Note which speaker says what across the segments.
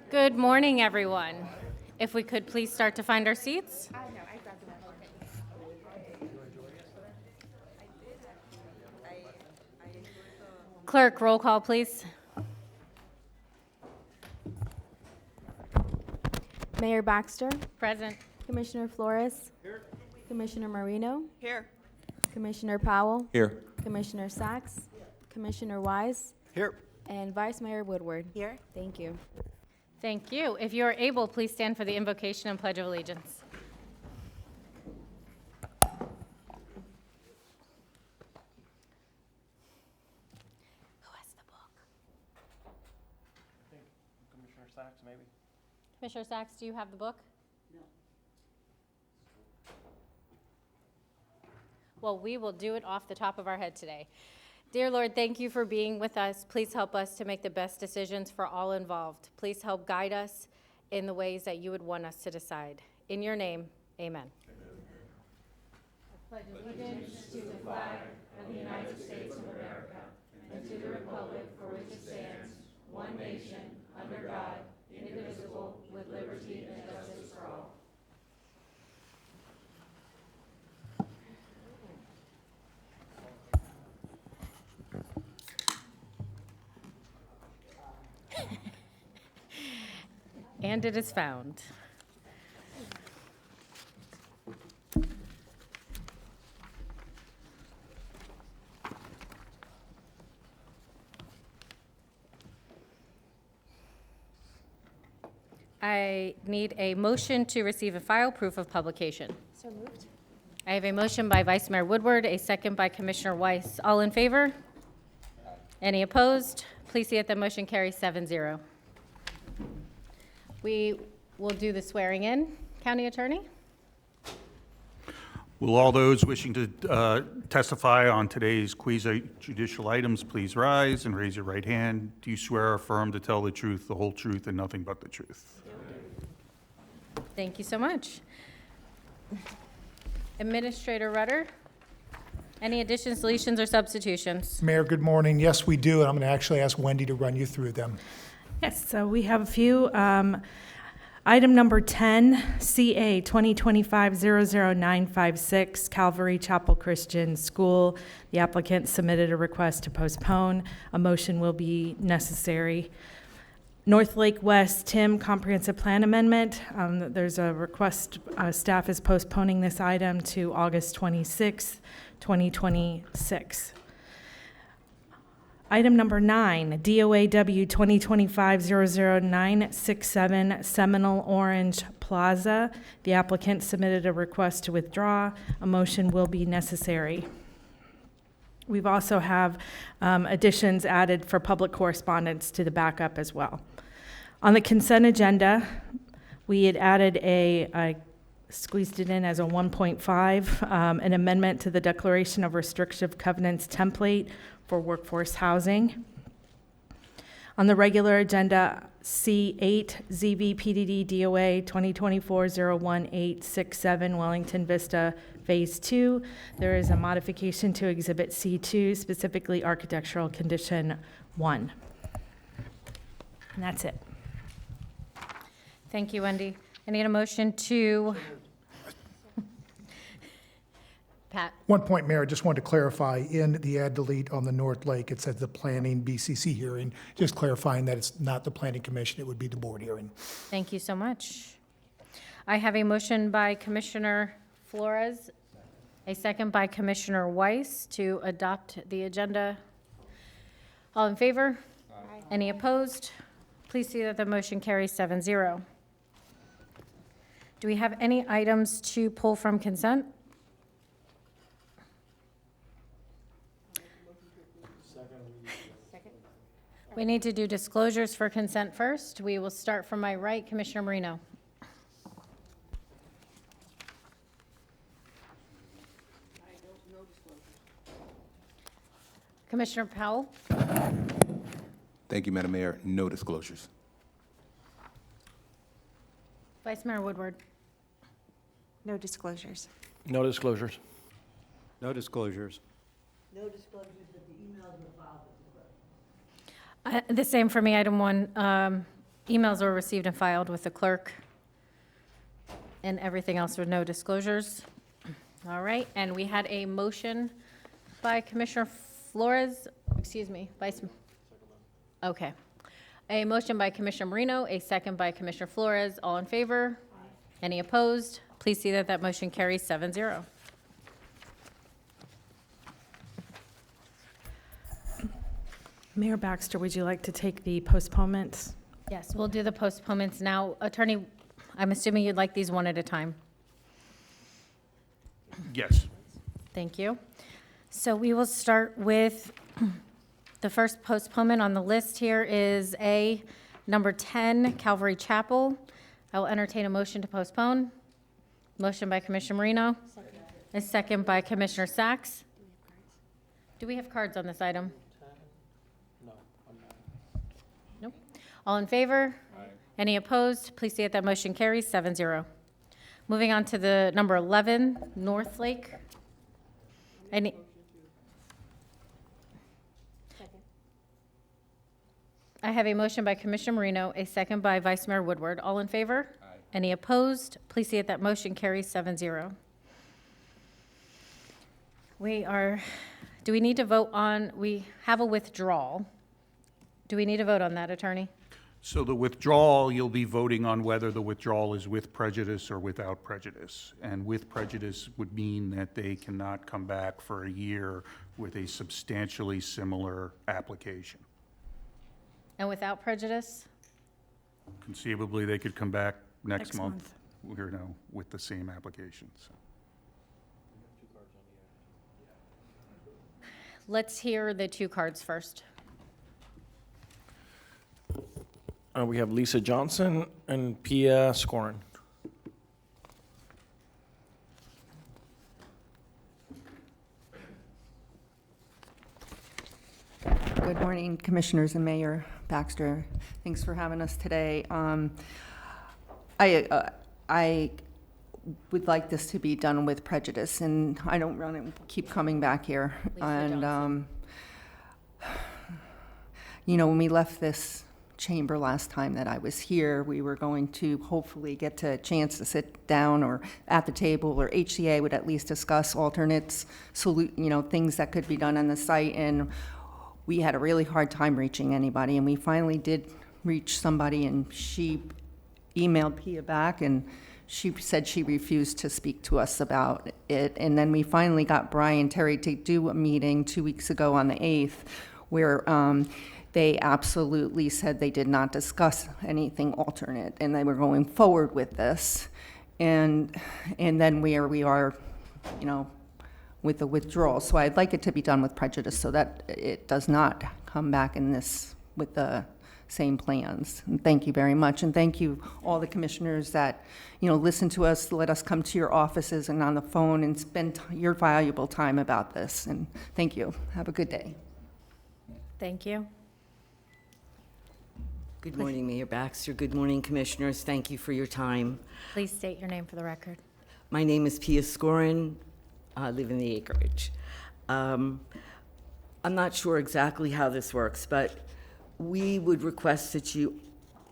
Speaker 1: Good morning, everyone. If we could please start to find our seats. Clerk, roll call, please.
Speaker 2: Mayor Baxter,
Speaker 1: Present.
Speaker 2: Commissioner Flores. Here. Commissioner Marino,
Speaker 3: Here.
Speaker 2: Commissioner Powell,
Speaker 4: Here.
Speaker 2: Commissioner Sachs, Commissioner Wise,
Speaker 4: Here.
Speaker 2: and Vice Mayor Woodward.
Speaker 3: Here.
Speaker 2: Thank you.
Speaker 1: Thank you. If you are able, please stand for the invocation and pledge of allegiance. Who has the book?
Speaker 5: I think Commissioner Sachs, maybe.
Speaker 1: Commissioner Sachs, do you have the book? No. Well, we will do it off the top of our head today. Dear Lord, thank you for being with us. Please help us to make the best decisions for all involved. Please help guide us in the ways that you would want us to decide. In your name, amen. I pledge allegiance to the flag of the United States of America and to the republic for which it stands, one nation, under God, indivisible, with liberty and justice for all. And it is found. I need a motion to receive and file proof of publication.
Speaker 2: So moved.
Speaker 1: I have a motion by Vice Mayor Woodward, a second by Commissioner Weiss. All in favor? Any opposed? Please see that the motion carries 7-0. We will do the swearing in. County Attorney?
Speaker 6: Will all those wishing to testify on today's quasi-judicial items please rise and raise your right hand? Do you swear or affirm to tell the truth, the whole truth, and nothing but the truth?
Speaker 1: Thank you so much. Administrator Rutter, any additions, deletions, or substitutions?
Speaker 7: Mayor, good morning. Yes, we do, and I'm going to actually ask Wendy to run you through them.
Speaker 8: Yes, so we have a few. Item number 10, CA 2025-00956, Calvary Chapel Christian School. The applicant submitted a request to postpone. A motion will be necessary. North Lake West Tim Comprehensive Plan Amendment. There's a request, staff is postponing this item to August 26, 2026. Item number 9, DOAW 2025-00967, Seminole Orange Plaza. The applicant submitted a request to withdraw. A motion will be necessary. We've also have additions added for public correspondence to the backup as well. On the consent agenda, we had added I squeezed it in as a 1.5, an amendment to the Declaration of Restrictive Covenants template for workforce housing. On the regular agenda, C8, ZVPDD DOA 2024-01867, Wellington Vista Phase 2. There is a modification to Exhibit C2, specifically Architectural Condition 1. And that's it.
Speaker 1: Thank you, Wendy. I need a motion to... Pat?
Speaker 7: One point, Mayor, I just wanted to clarify, in the add delete on the North Lake, it says the planning BCC hearing, just clarifying that it's not the planning commission, it would be the board hearing.
Speaker 1: Thank you so much. I have a motion by Commissioner Flores, a second by Commissioner Weiss to adopt the agenda. All in favor? Aye. Any opposed? Please see that the motion carries 7-0. Do we have any items to pull from consent? We need to do disclosures for consent first. We will start from my right, Commissioner Marino. Commissioner Powell?
Speaker 4: Thank you, Madam Mayor. No disclosures.
Speaker 1: Vice Mayor Woodward?
Speaker 3: No disclosures.
Speaker 5: No disclosures.
Speaker 4: No disclosures.
Speaker 1: The same for me, item 1. emails were received and filed with the clerk, and everything else with no disclosures. All right, and we had a motion by Commissioner Flores, excuse me, Vice. Okay. A motion by Commissioner Marino, a second by Commissioner Flores. All in favor? Any opposed? Please see that that motion carries 7-0.
Speaker 8: Mayor Baxter, would you like to take the postponements?
Speaker 1: Yes, we'll do the postponements now. Attorney, I'm assuming you'd like these one at a time.
Speaker 6: Yes.
Speaker 1: Thank you. So we will start with, the first postponement on the list here is A, number 10, Calvary Chapel. I will entertain a motion to postpone. Motion by Commissioner Marino. A second by Commissioner Sacks. Do we have cards on this item? Nope. All in favor? Any opposed? Please see that that motion carries 7-0. Moving on to the number 11, North Lake. Any? I have a motion by Commissioner Marino, a second by Vice Mayor Woodward. All in favor? Any opposed? Please see that that motion carries 7-0. Do we need to vote on, we have a withdrawal. Do we need to vote on that, Attorney?
Speaker 6: So the withdrawal, you'll be voting on whether the withdrawal is with prejudice or without prejudice. And with prejudice would mean that they cannot come back for a year with a substantially similar application.
Speaker 1: And without prejudice?
Speaker 6: Conceivably, they could come back next
Speaker 8: Next
Speaker 6: month, with the same application. So.
Speaker 1: Let's hear the two cards first.
Speaker 5: We have Lisa Johnson and Pia Scorin.
Speaker 9: Good morning, Commissioners and Mayor Baxter. Thanks for having us today. I would like this to be done with prejudice, and I don't want to keep coming back here.
Speaker 1: Lisa
Speaker 9: And,
Speaker 1: Johnson.
Speaker 9: when we left this chamber last time that I was here, we were going to hopefully get to a chance to sit down or at the table, or HCA would at least discuss alternates, things that could be done on the site. And we had a really hard time reaching anybody, and we finally did reach somebody, and she emailed Pia back, and she said she refused to speak to us about it. And then we finally got Brian Terry to do a meeting 2 weeks ago on the 8th, where they absolutely said they did not discuss anything alternate, and they were going forward with this. And then where we are, with the withdrawal. So I'd like it to be done with prejudice so that it does not come back in this with the same plans. And thank you very much. And thank you, all the commissioners that, listen to us, let us come to your offices and on the phone and spend your valuable time about this. And thank you. Have a good day.
Speaker 1: Thank you.
Speaker 10: Good morning, Mayor Baxter. Good morning, Commissioners. Thank you for your time.
Speaker 1: Please state your name for the record.
Speaker 10: My name is Pia Scorin. I live in the acreage. I'm not sure exactly how this works, but we would request that you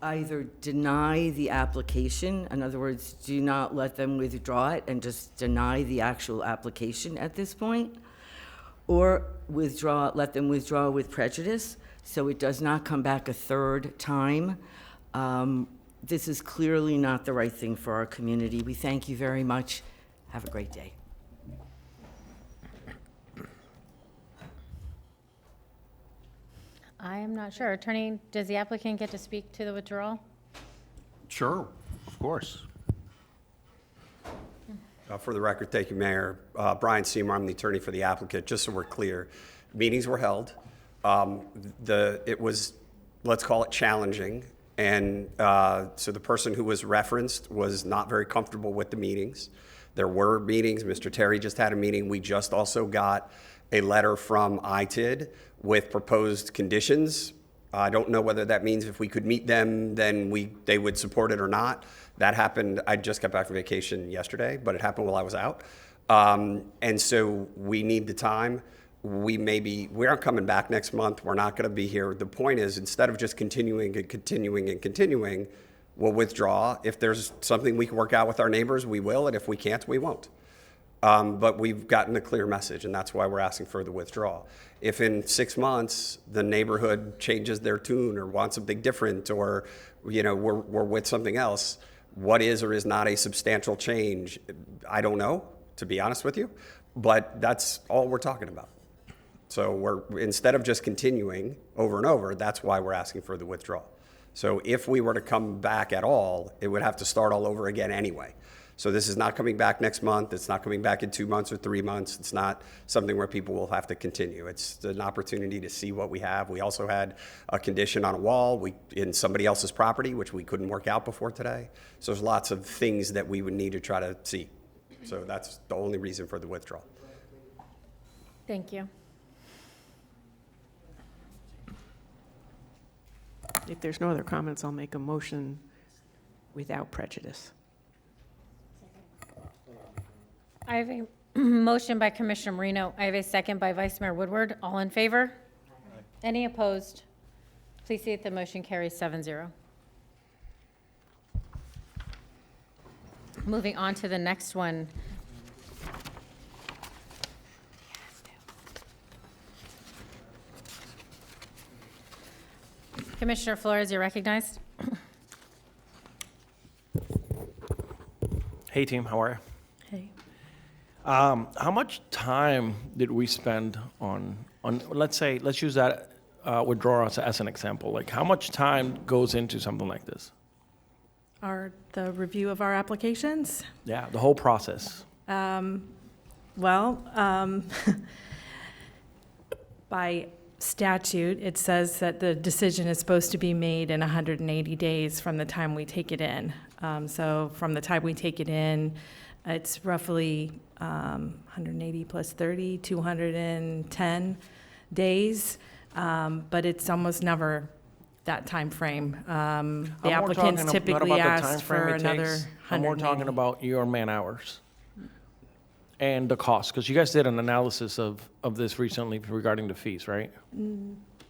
Speaker 10: either deny the application, in other words, do not let them withdraw it and just deny the actual application at this point, or let them withdraw with prejudice so it does not come back a third time. This is clearly not the right thing for our community. We thank you very much. Have a great day.
Speaker 1: I am not sure. Attorney, does the applicant get to speak to the withdrawal?
Speaker 6: Sure, of course.
Speaker 11: For the record, thank you, Mayor. Brian Seymour, I'm the attorney for the applicant. Just so we're clear, meetings were held. It was, let's call it challenging. And so the person who was referenced was not very comfortable with the meetings. There were meetings. Mr. Terry just had a meeting. We just also got a letter from ITID with proposed conditions. I don't know whether that means if we could meet them, then they would support it or not. That happened, I just got back from vacation yesterday, but it happened while I was out. And so we need the time. we aren't coming back next month. We're not going to be here. The point is, instead of just continuing and continuing and continuing, we'll withdraw. If there's something we can work out with our neighbors, we will. And if we can't, we won't. But we've gotten a clear message, and that's why we're asking for the withdrawal. If in 6 months the neighborhood changes their tune or wants something different, or we're with something else, what is or is not a substantial change, I don't know, to be honest with you. But that's all we're talking about. So instead of just continuing over and over, that's why we're asking for the withdrawal. So if we were to come back at all, it would have to start all over again anyway. So this is not coming back next month. It's not coming back in 2 months or 3 months. It's not something where people will have to continue. It's an opportunity to see what we have. We also had a condition on a wall in somebody else's property, which we couldn't work out before today. So there's lots of things that we would need to try to see. So that's the only reason for the withdrawal.
Speaker 1: Thank you.
Speaker 3: If there's no other comments, I'll make a motion without prejudice.
Speaker 1: I have a motion by Commissioner Marino. I have a second by Vice Mayor Woodward. All in favor? Any opposed? Please see that the motion carries 7-0. Moving on to the next one. Commissioner Flores, you're recognized.
Speaker 5: Hey, team, how are you?
Speaker 8: Hey.
Speaker 5: How much time did we spend on let's use that withdrawal as an example. Like, how much time goes into something like this?
Speaker 8: The review of our applications?
Speaker 5: Yeah, the whole process.
Speaker 8: By statute, it says that the decision is supposed to be made in 180 days from the time we take it in. So from the time we take it in, it's roughly 180 plus 30, 210 days, but it's almost never that time frame. The applicants typically ask for another 180.
Speaker 5: I'm more talking about your man hours and the cost, because you guys did an analysis of this recently regarding the fees, right?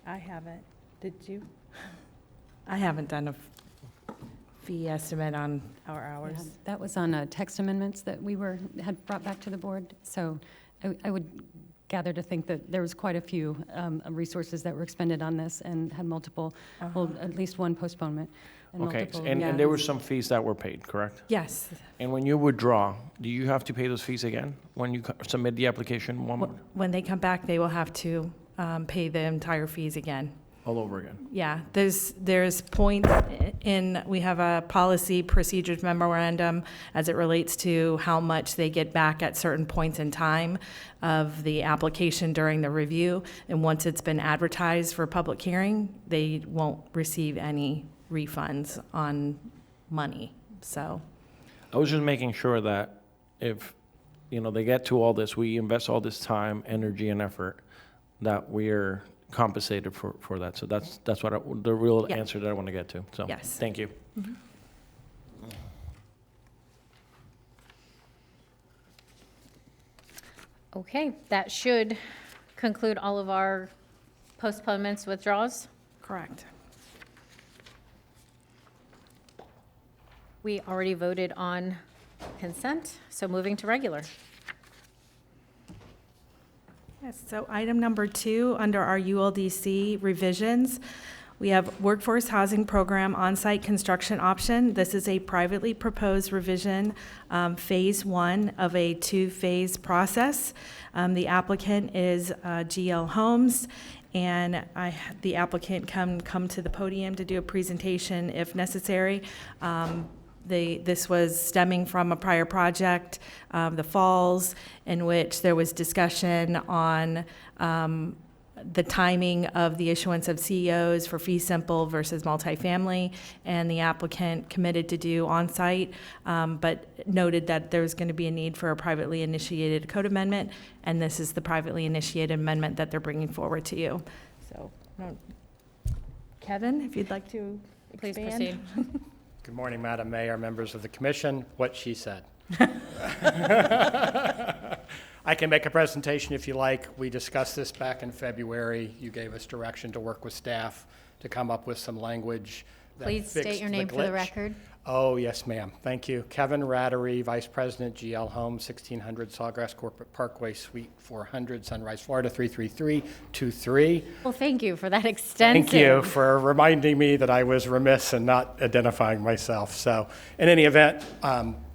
Speaker 8: I haven't. Did you? I haven't done a fee estimate on our hours.
Speaker 12: Yeah, that was on text amendments that we had brought back to the board. So I would gather to think that there was quite a few resources that were expended on this and had multiple, well, at least one postponement. And
Speaker 5: Okay,
Speaker 12: multiple,
Speaker 5: and there were some fees that were paid, correct?
Speaker 8: Yes.
Speaker 5: And when you withdraw, do you have to pay those fees again when you submit the application
Speaker 8: When they come back, they will have to pay the entire fees again.
Speaker 5: all over again?
Speaker 8: Yeah, there's points we have a policy procedures memorandum as it relates to how much they get back at certain points in time of the application during the review. And once it's been advertised for public hearing, they won't receive any refunds on money, so.
Speaker 5: I was just making sure that if, they get to all this, we invest all this time, energy, and effort, that we're compensated for that. So that's what the real
Speaker 8: Yeah.
Speaker 5: answer that I want to get to. So,
Speaker 8: Yes.
Speaker 5: thank you.
Speaker 8: Mhm.
Speaker 1: Okay, that should conclude all of our postponements, withdrawals.
Speaker 8: Correct.
Speaker 1: We already voted on consent, so moving to regular.
Speaker 8: Yes, so item number 2, under our ULDC revisions, we have Workforce Housing Program on-site construction option. This is a privately proposed revision, phase 1 of a 2-phase process. The applicant is GL Homes, and the applicant can come to the podium to do a presentation if necessary. This was stemming from a prior project, the Falls, in which there was discussion on the timing of the issuance of CEOs for fee simple versus multifamily, and the applicant committed to do on-site, but noted that there was going to be a need for a privately initiated code amendment, and this is the privately initiated amendment that they're bringing forward to you. So, Kevin, if you'd like to
Speaker 1: Please
Speaker 8: expand.
Speaker 1: proceed.
Speaker 13: Good morning, Madam Mayor, members of the commission. What she said. I can make a presentation if you like. We discussed this back in February. You gave us direction to work with staff to come up with some language that
Speaker 1: Please state
Speaker 13: fixed
Speaker 1: your
Speaker 13: the
Speaker 1: name for the
Speaker 13: glitch.
Speaker 1: record.
Speaker 13: Oh, yes, ma'am. Thank you. Kevin Rattery, Vice President, GL Homes, 1600 Sawgrass Corporate Parkway, Suite 400, Sunrise, Florida, 33323.
Speaker 1: Well, thank you for that extensive.
Speaker 13: Thank you for reminding me that I was remiss in not identifying myself. So in any event,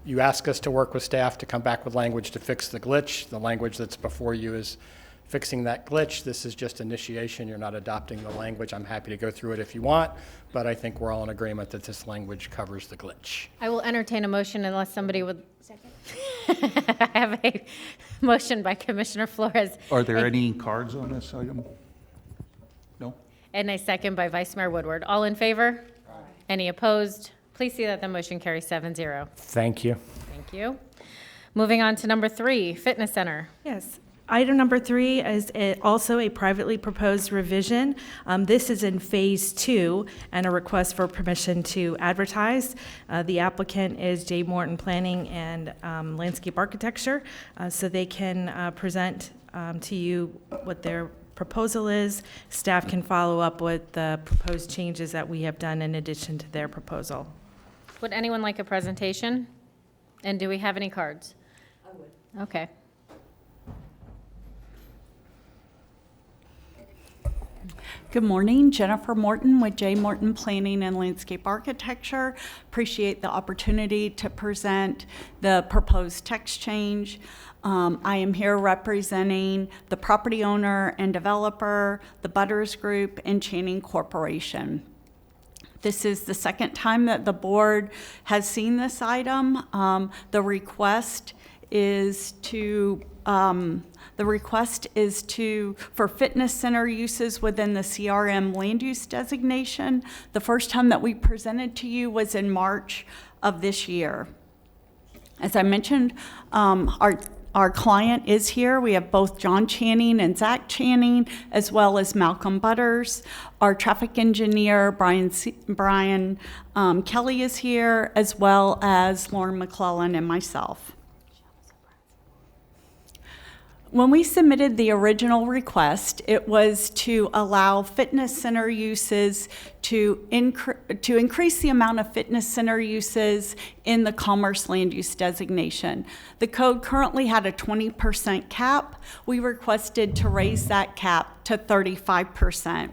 Speaker 13: you ask us to work with staff to come back with language to fix the glitch. The language that's before you is fixing that glitch. This is just initiation. You're not adopting the language. I'm happy to go through it if you want, but I think we're all in agreement that this language covers the glitch.
Speaker 1: I will entertain a motion unless somebody would. Second. I have a motion by Commissioner Flores.
Speaker 6: Are there any cards on this item? No?
Speaker 1: And a second by Vice Mayor Woodward. All in favor? Any opposed? Please see that the motion carries 7-0.
Speaker 13: Thank you.
Speaker 1: Thank you. Moving on to number 3, Fitness Center.
Speaker 8: Yes. Item number 3 is also a privately proposed revision. This is in Phase 2 and a request for permission to advertise. The applicant is J. Morton Planning and Landscape Architecture, so they can present to you what their proposal is. Staff can follow up with the proposed changes that we have done in addition to their proposal.
Speaker 1: Would anyone like a presentation? And do we have any cards? I would. Okay.
Speaker 14: Good morning, Jennifer Morton with J. Morton Planning and Landscape Architecture. Appreciate the opportunity to present the proposed text change. I am here representing the property owner and developer, the Butters Group, and Channing Corporation. This is the second time that the board has seen this item. The request is for fitness center uses within the CRM land use designation. The first time that we presented to you was in March of this year. As I mentioned, our client is here. We have both John Channing and Zach Channing, as well as Malcolm Butters. Our traffic engineer, Brian Kelly, is here, as well as Lauren McClellan and myself. When we submitted the original request, it was to allow fitness center uses to increase the amount of fitness center uses in the commerce land use designation. The code currently had a 20% cap. We requested to raise that cap to 35%.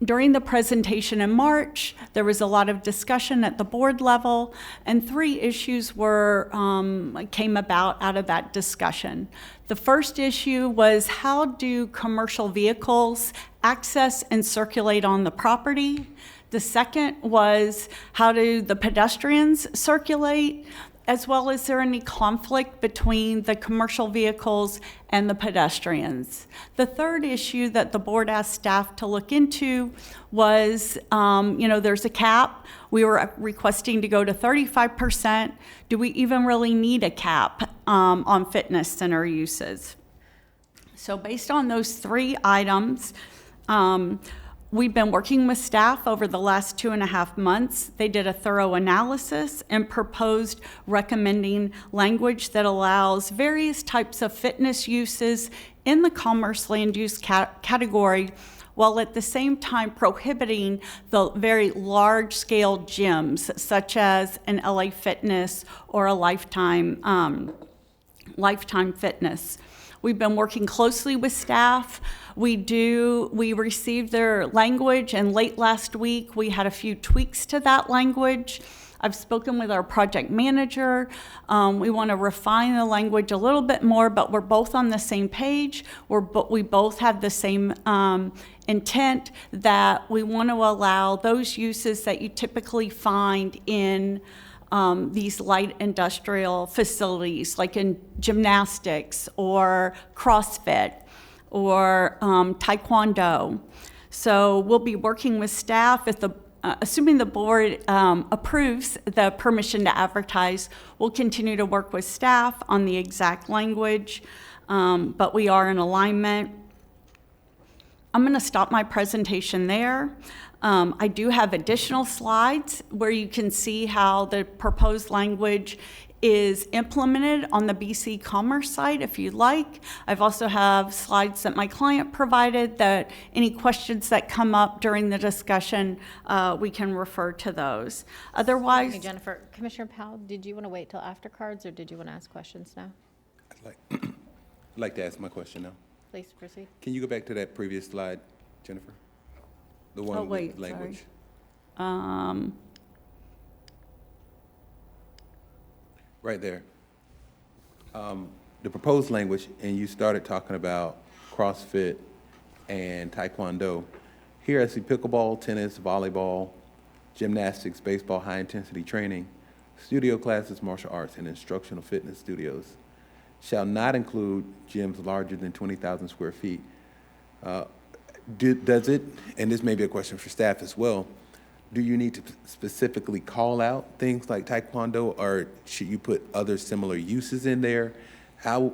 Speaker 14: During the presentation in March, there was a lot of discussion at the board level, and 3 issues came about out of that discussion. The first issue was, how do commercial vehicles access and circulate on the property? The second was, how do the pedestrians circulate? As well as, is there any conflict between the commercial vehicles and the pedestrians? The third issue that the board asked staff to look into was, there's a cap. We were requesting to go to 35%. Do we even really need a cap on fitness center uses? So based on those 3 items, we've been working with staff over the last 2.5 months. They did a thorough analysis and proposed recommending language that allows various types of fitness uses in the commerce land use category, while at the same time prohibiting the very large-scale gyms, such as an LA Fitness or a Lifetime Fitness. We've been working closely with staff. We received their language, and late last week, we had a few tweaks to that language. I've spoken with our project manager. We want to refine the language a little bit more, but we're both on the same page. We both have the same intent, that we want to allow those uses that you typically find in these light industrial facilities, like in gymnastics or CrossFit or Taekwondo. So we'll be working with staff. Assuming the board approves the permission to advertise, we'll continue to work with staff on the exact language, but we are in alignment. I'm going to stop my presentation there. I do have additional slides where you can see how the proposed language is implemented on the BC Commerce site if you'd like. I've also have slides that my client provided that any questions that come up during the discussion, we can refer to those. Otherwise,
Speaker 1: Hey, Jennifer, Commissioner Powell, did you want to wait till after cards, or did you want to ask questions now?
Speaker 4: I'd like to ask my question now.
Speaker 1: Please proceed.
Speaker 4: Can you go back to that previous slide, Jennifer? The one
Speaker 14: Oh,
Speaker 4: with
Speaker 14: wait,
Speaker 4: language.
Speaker 14: sorry.
Speaker 4: Right there. The proposed language, and you started talking about CrossFit and Taekwondo. Here I see pickleball, tennis, volleyball, gymnastics, baseball, high-intensity training, studio classes, martial arts, and instructional fitness studios. Shall not include gyms larger than 20,000 square feet. Does it, and this may be a question for staff as well, do you need to specifically call out things like Taekwondo, or should you put other similar uses in there? How,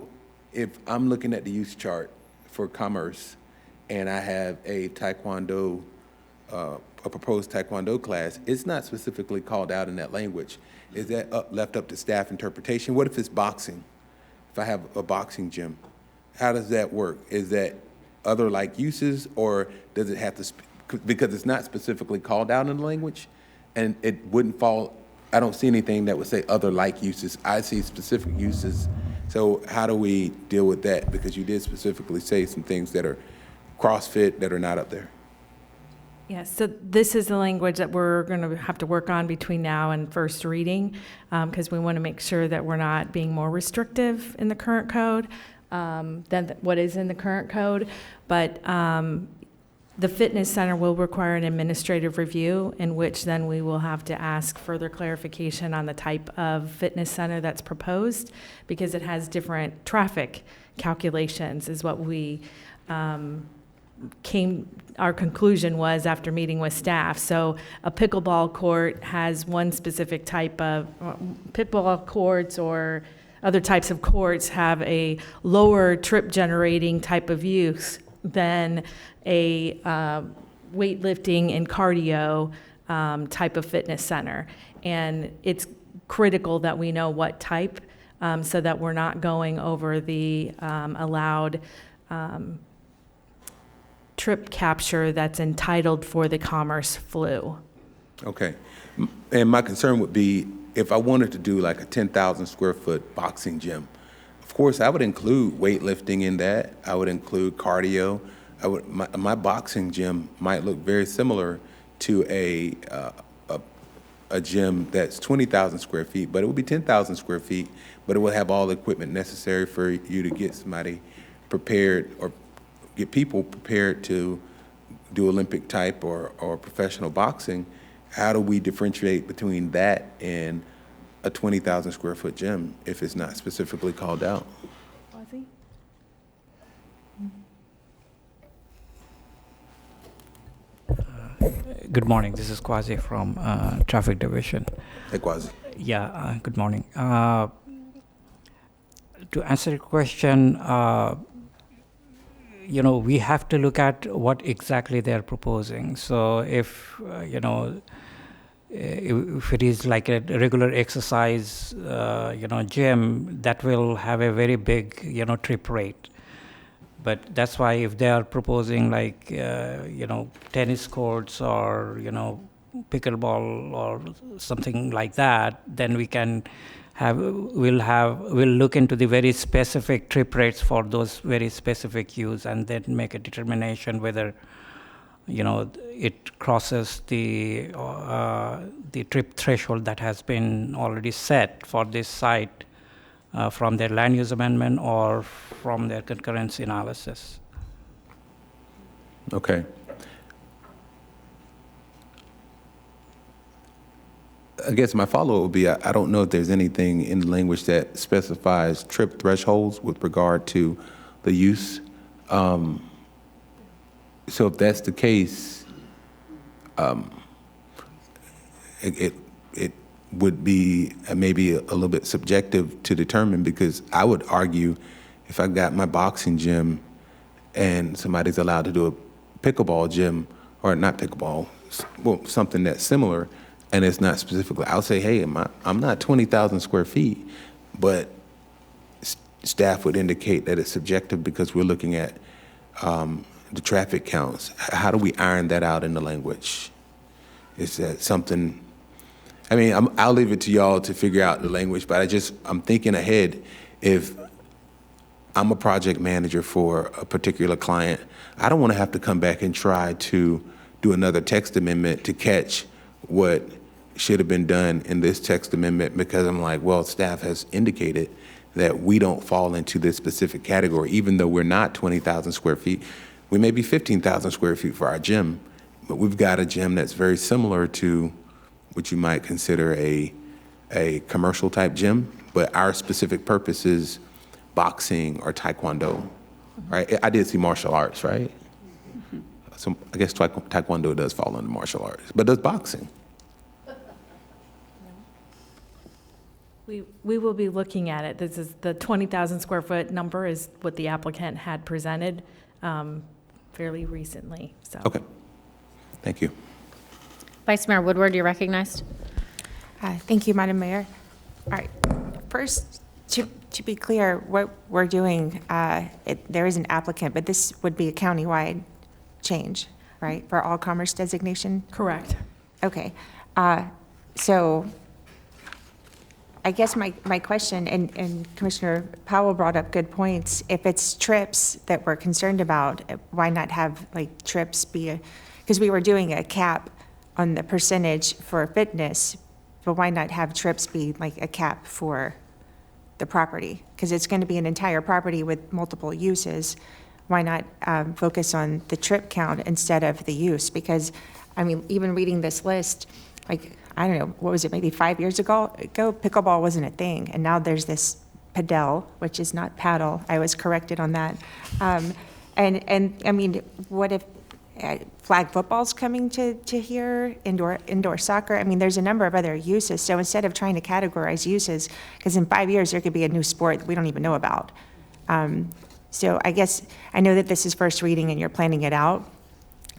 Speaker 4: if I'm looking at the use chart for commerce and I have a Taekwondo, a proposed Taekwondo class, it's not specifically called out in that language. Is that left up to staff interpretation? What if it's boxing? If I have a boxing gym, how does that work? Is that other like uses, or does it have to, because it's not specifically called out in the language, and it wouldn't fall, I don't see anything that would say other like uses. I see specific uses. So how do we deal with that? Because you did specifically say some things that are CrossFit that are not up there.
Speaker 8: Yes, so this is the language that we're going to have to work on between now and first reading, because we want to make sure that we're not being more restrictive in the current code than what is in the current code. But the fitness center will require an administrative review, in which then we will have to ask further clarification on the type of fitness center that's proposed, because it has different traffic calculations, is what we our conclusion was after meeting with staff. So a pickleball court has one specific type of, pickleball courts or other types of courts have a lower trip generating type of use than a weightlifting and cardio type of fitness center. And it's critical that we know what type, so that we're not going over the allowed trip capture that's entitled for the commerce flu.
Speaker 4: Okay. And my concern would be if I wanted to do like a 10,000 square foot boxing gym, of course I would include weightlifting in that. I would include cardio. My boxing gym might look very similar to a gym that's 20,000 square feet, but it would be 10,000 square feet, but it will have all the equipment necessary for you to get somebody prepared, or get people prepared to do Olympic type or professional boxing. How do we differentiate between that and a 20,000 square foot gym if it's not specifically called out?
Speaker 15: Good morning. This is Quasi from Traffic Division.
Speaker 4: Hey, Quasi.
Speaker 15: Yeah, good morning. To answer your question, we have to look at what exactly they're proposing. So if, if it is like a regular exercise, gym, that will have a very big, trip rate. But that's why if they are proposing like, tennis courts or, pickleball or something like that, then we can we'll look into the very specific trip rates for those very specific use, and then make a determination whether, it crosses the trip threshold that has been already set for this site from their land use amendment or from their concurrence analysis.
Speaker 4: Okay. I guess my follow-up would be, I don't know if there's anything in the language that specifies trip thresholds with regard to the use. So if that's the case, it would be maybe a little bit subjective to determine, because I would argue if I got my boxing gym and somebody's allowed to do a pickleball gym, or not pickleball, something that's similar, and it's not specifically, I'll say, hey, I'm not 20,000 square feet, but staff would indicate that it's subjective because we're looking at the traffic counts. How do we iron that out in the language? Is that something, I mean, I'll leave it to y'all to figure out the language, but I'm thinking ahead. If I'm a project manager for a particular client, I don't want to have to come back and try to do another text amendment to catch what should have been done in this text amendment, because I'm like, well, staff has indicated that we don't fall into this specific category, even though we're not 20,000 square feet. We may be 15,000 square feet for our gym, but we've got a gym that's very similar to what you might consider a commercial type gym, but our specific purpose is boxing or taekwondo, right? I did see martial arts, right? So I guess taekwondo does fall under martial arts, but does boxing?
Speaker 8: We will be looking at it. This is the 20,000 square foot number is what the applicant had presented fairly recently, so.
Speaker 4: Okay, thank you.
Speaker 1: Vice Mayor Woodward, you're recognized.
Speaker 16: Thank you, Madam Mayor. All right, first, to be clear, what we're doing, there is an applicant, but this would be a countywide change, right, for all commerce designation?
Speaker 8: Correct.
Speaker 16: Okay, so I guess my question, and Commissioner Powell brought up good points. If it's trips that we're concerned about, why not have like trips be because we were doing a cap on the percentage for fitness, but why not have trips be like a cap for the property? Because it's going to be an entire property with multiple uses. Why not focus on the trip count instead of the use? Because, I mean, even reading this list, like, I don't know, what was it, maybe 5 years ago, pickleball wasn't a thing. And now there's this padel, which is not paddle. I was corrected on that. And I mean, what if flag football's coming to here, indoor soccer? I mean, there's a number of other uses. So instead of trying to categorize uses, because in 5 years there could be a new sport that we don't even know about. So I guess, I know that this is first reading and you're planning it out,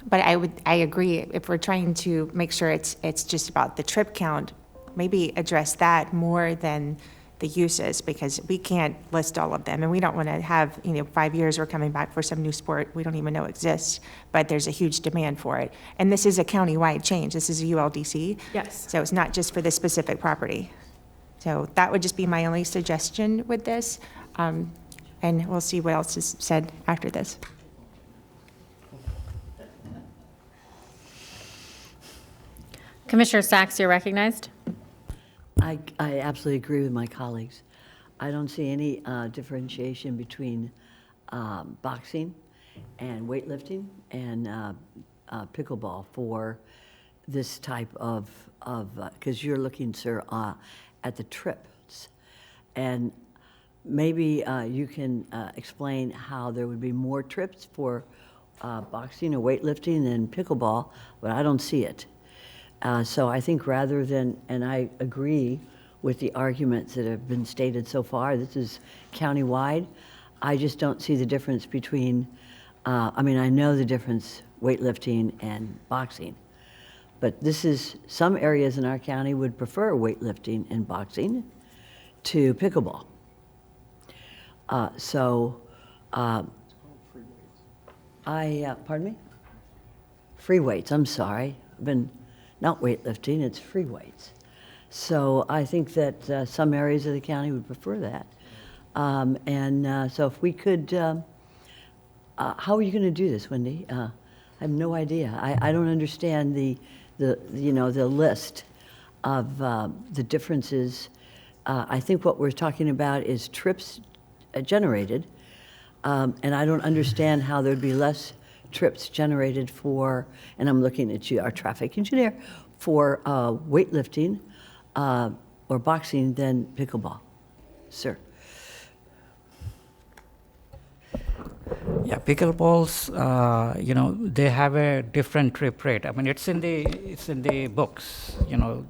Speaker 16: but I agree, if we're trying to make sure it's just about the trip count, maybe address that more than the uses, because we can't list all of them, and we don't want to have, 5 years we're coming back for some new sport we don't even know exists, but there's a huge demand for it. And this is a county-wide change. This is a ULDC.
Speaker 8: Yes.
Speaker 16: So it's not just for this specific property. So that would just be my only suggestion with this, and we'll see what else is said after this.
Speaker 1: Commissioner Sachs, you're recognized.
Speaker 17: I absolutely agree with my colleagues. I don't see any differentiation between boxing and weightlifting and pickleball for this type of because you're looking, sir, at the trips. And maybe you can explain how there would be more trips for boxing or weightlifting than pickleball, but I don't see it. So I think rather than, and I agree with the arguments that have been stated so far, this is countywide. I just don't see the difference between, I mean, I know the difference weightlifting and boxing, but this is, some areas in our county would prefer weightlifting and boxing to pickleball. Pardon me? Free weights, I'm sorry. I've been, not weightlifting, it's free weights. So I think that some areas of the county would prefer that. So if we could, how are you going to do this, Wendy? I have no idea. I don't understand the list of the differences. I think what we're talking about is trips generated, and I don't understand how there'd be less trips generated for, and I'm looking at you, our traffic engineer, for weightlifting or boxing than pickleball. Sir.
Speaker 15: Yeah, pickleballs, they have a different trip rate. I mean, it's in the books,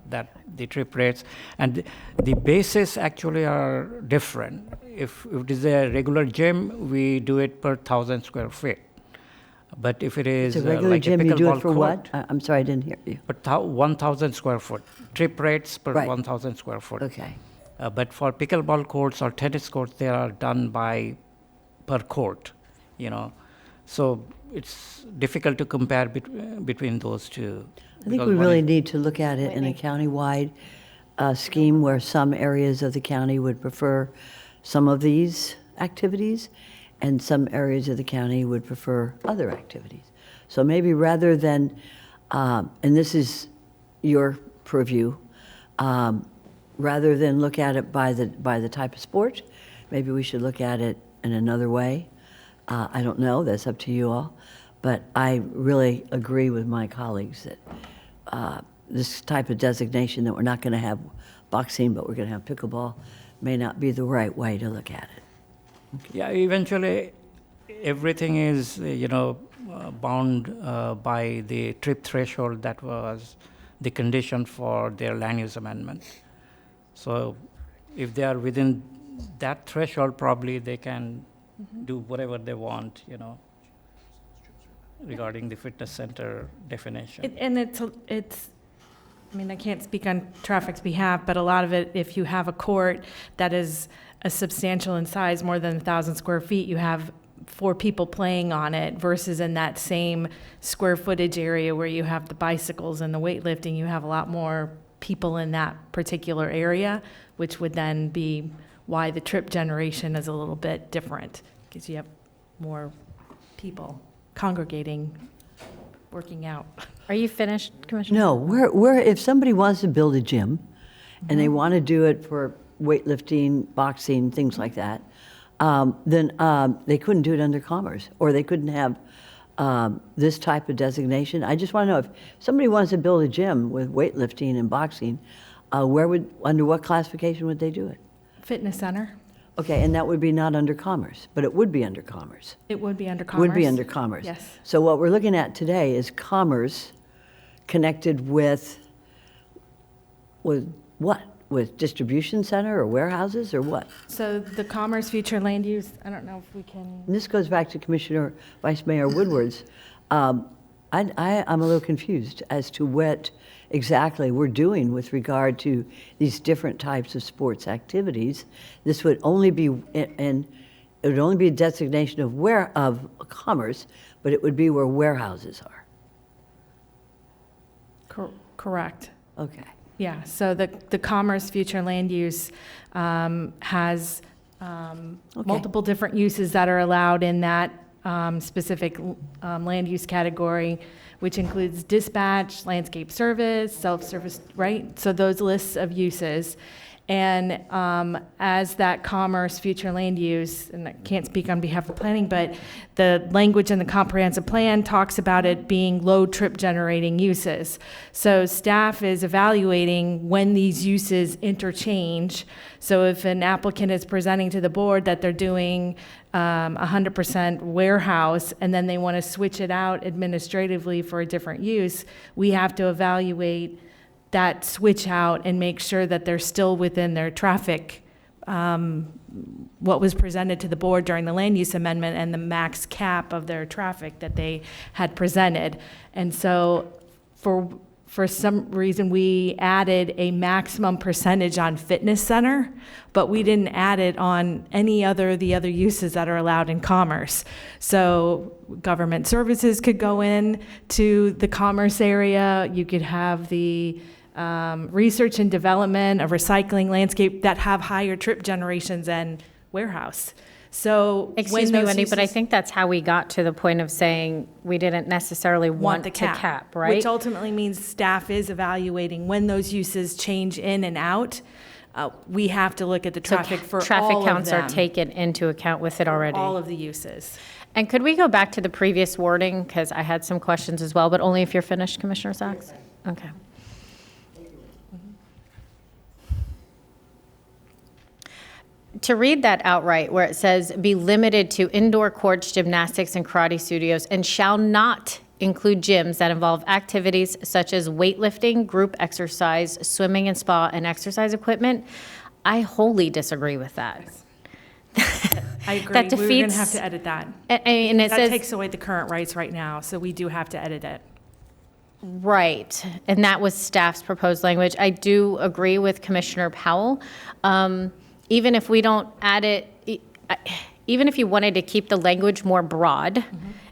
Speaker 15: that the trip rates, and the bases actually are different. If it is a regular gym, we do it per 1,000 square feet. But if it is
Speaker 17: It's a regular
Speaker 15: like
Speaker 17: gym,
Speaker 15: a
Speaker 17: you do
Speaker 15: pickleball
Speaker 17: it for what?
Speaker 15: court,
Speaker 17: I'm sorry, I didn't hear you.
Speaker 15: but 1,000 square foot, trip rates per
Speaker 17: Right.
Speaker 15: 1,000 square foot.
Speaker 17: Okay.
Speaker 15: But for pickleball courts or tennis courts, they are done by per court, you know. So it's difficult to compare between those two.
Speaker 17: I think we really need to look at it in a countywide scheme where some areas of the county would prefer some of these activities and some areas of the county would prefer other activities. So maybe rather than, and this is your purview, rather than look at it by the type of sport, maybe we should look at it in another way. I don't know, that's up to you all. But I really agree with my colleagues that this type of designation that we're not going to have boxing, but we're going to have pickleball, may not be the right way to look at it.
Speaker 15: Yeah, eventually, everything is, bound by the trip threshold that was the condition for their land use amendment. So if they are within that threshold, probably they can do whatever they want, regarding the fitness center definition.
Speaker 8: And it's, I mean, I can't speak on traffic's behalf, but a lot of it, if you have a court that is a substantial in size, more than 1,000 square feet, you have 4 people playing on it versus in that same square footage area where you have the bicycles and the weightlifting, you have a lot more people in that particular area, which would then be why the trip generation is a little bit different, because you have more people congregating, working out.
Speaker 1: Are you finished, Commissioner?
Speaker 17: No, we're, if somebody wants to build a gym and they want to do it for weightlifting, boxing, things like that, then they couldn't do it under commerce, or they couldn't have this type of designation. I just want to know if somebody wants to build a gym with weightlifting and boxing, under what classification would they do it?
Speaker 8: Fitness center.
Speaker 17: Okay, and that would be not under commerce, but it would be under commerce.
Speaker 8: It would be under commerce.
Speaker 17: Would be under commerce.
Speaker 8: Yes.
Speaker 17: So what we're looking at today is commerce connected with what? With distribution center or warehouses or what?
Speaker 8: So the commerce future land use, I don't know if we can.
Speaker 17: And this goes back to Commissioner Vice Mayor Woodward's. I'm a little confused as to what exactly we're doing with regard to these different types of sports activities. This would only be, and it would only be a designation of commerce, but it would be where warehouses are.
Speaker 8: Correct.
Speaker 17: Okay.
Speaker 8: Yeah, so the commerce future land use has multiple different uses that are allowed in that specific land use category, which includes dispatch, landscape service, self-service, right? So those lists of uses. And as that commerce future land use, and I can't speak on behalf of planning, but the language in the comprehensive plan talks about it being low trip generating uses. So staff is evaluating when these uses interchange. So if an applicant is presenting to the board that they're doing 100% warehouse and then they want to switch it out administratively for a different use, we have to evaluate that switch out and make sure that they're still within their traffic, what was presented to the board during the land use amendment and the max cap of their traffic that they had presented. And so for some reason, we added a maximum percentage on fitness center, but we didn't add it on the other uses that are allowed in commerce. So government services could go in to the commerce area. You could have the research and development, a recycling landscape that have higher trip generations than warehouse. So
Speaker 1: Excuse me, Wendy, but I think that's how we got to the point of saying we didn't necessarily want to cap, right?
Speaker 8: Which ultimately means staff is evaluating when those uses change in and out. We have to look at the traffic for
Speaker 1: traffic
Speaker 8: all of
Speaker 1: counts are
Speaker 8: them,
Speaker 1: taken into account with it already.
Speaker 8: all of the uses.
Speaker 1: And could we go back to the previous wording? Because I had some questions as well, but only if you're finished, Commissioner Sachs? Okay. To read that outright, where it says, be limited to indoor courts, gymnastics, and karate studios, and shall not include gyms that involve activities such as weightlifting, group exercise, swimming and spa, and exercise equipment, I wholly disagree with that.
Speaker 8: I agree.
Speaker 1: That
Speaker 8: We're going to
Speaker 1: defeats-
Speaker 8: have to edit that.
Speaker 1: And it
Speaker 8: That
Speaker 1: says.
Speaker 8: takes away the current rights right now, so we do have to edit it.
Speaker 1: Right, and that was staff's proposed language. I do agree with Commissioner Powell. Even if we don't add it, even if you wanted to keep the language more broad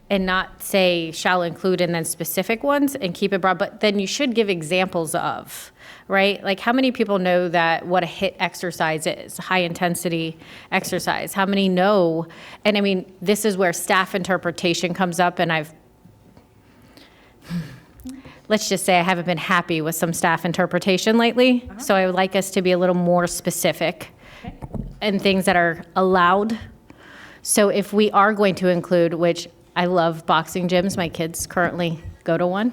Speaker 1: and not say shall include and then specific ones and keep it broad, but then you should give examples of, right? Like how many people know that what a HIIT exercise is, high intensity exercise? How many know? And I mean, this is where staff interpretation comes up, and let's just say I haven't been happy with some staff interpretation lately. So I would like us to be a little more specific in things that are allowed. So if we are going to include, which I love boxing gyms, my kids currently go to one.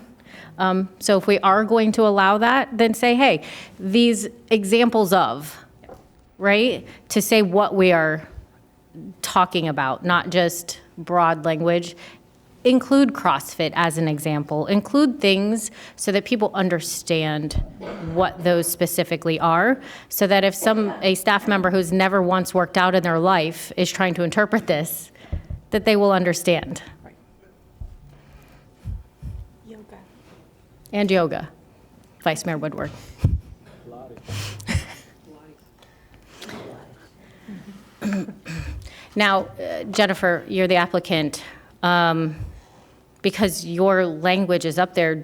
Speaker 1: So if we are going to allow that, then say, hey, these examples of, right? To say what we are talking about, not just broad language. Include CrossFit as an example. Include things so that people understand what those specifically are, so that if a staff member who's never once worked out in their life is trying to interpret this, that they will understand.
Speaker 16: Yoga.
Speaker 1: And yoga, Vice Mayor Woodward. Now, Jennifer, you're the applicant. Because your language is up there,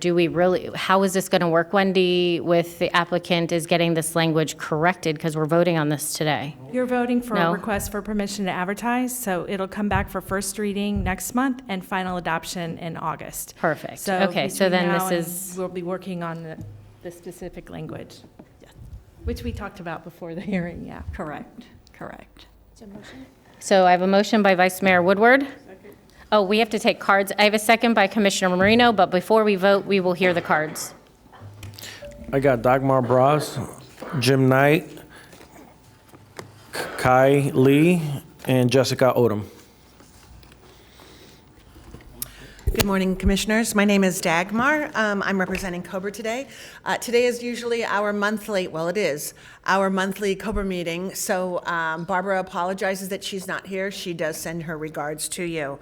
Speaker 1: how is this going to work, Wendy, with the applicant is getting this language corrected, because we're voting on this today?
Speaker 8: You're voting for
Speaker 1: No?
Speaker 8: a request for permission to advertise, so it'll come back for first reading next month and final adoption in August.
Speaker 1: Perfect.
Speaker 8: So
Speaker 1: Okay, so
Speaker 8: between
Speaker 1: then
Speaker 8: now
Speaker 1: this
Speaker 8: and we'll be working on the specific language, which we talked about before the hearing, yeah.
Speaker 14: Correct.
Speaker 1: So I have a motion by Vice Mayor Woodward. Oh, we have to take cards. I have a second by Commissioner Marino, but before we vote, we will hear the cards.
Speaker 5: I got Dagmar Bras, Jim Knight, Kai Lee, and Jessica Odom.
Speaker 18: Good morning, Commissioners. My name is Dagmar. I'm representing COBRA today. Today is usually our monthly, well, it is our monthly COBRA meeting. So Barbara apologizes that she's not here. She does send her regards to you.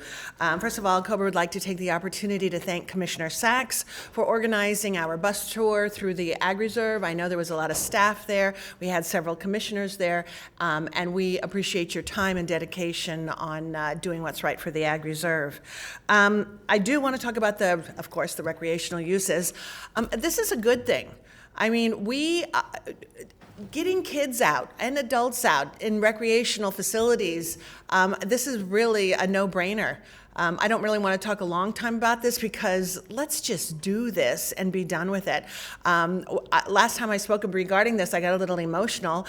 Speaker 18: First of all, COBRA would like to take the opportunity to thank Commissioner Sachs for organizing our bus tour through the Ag Reserve. I know there was a lot of staff there. We had several commissioners there, and we appreciate your time and dedication on doing what's right for the Ag Reserve. I do want to talk about of course, the recreational uses. This is a good thing. I mean, getting kids out and adults out in recreational facilities, this is really a no-brainer. I don't really want to talk a long time about this because let's just do this and be done with it. Last time I spoke regarding this, I got a little emotional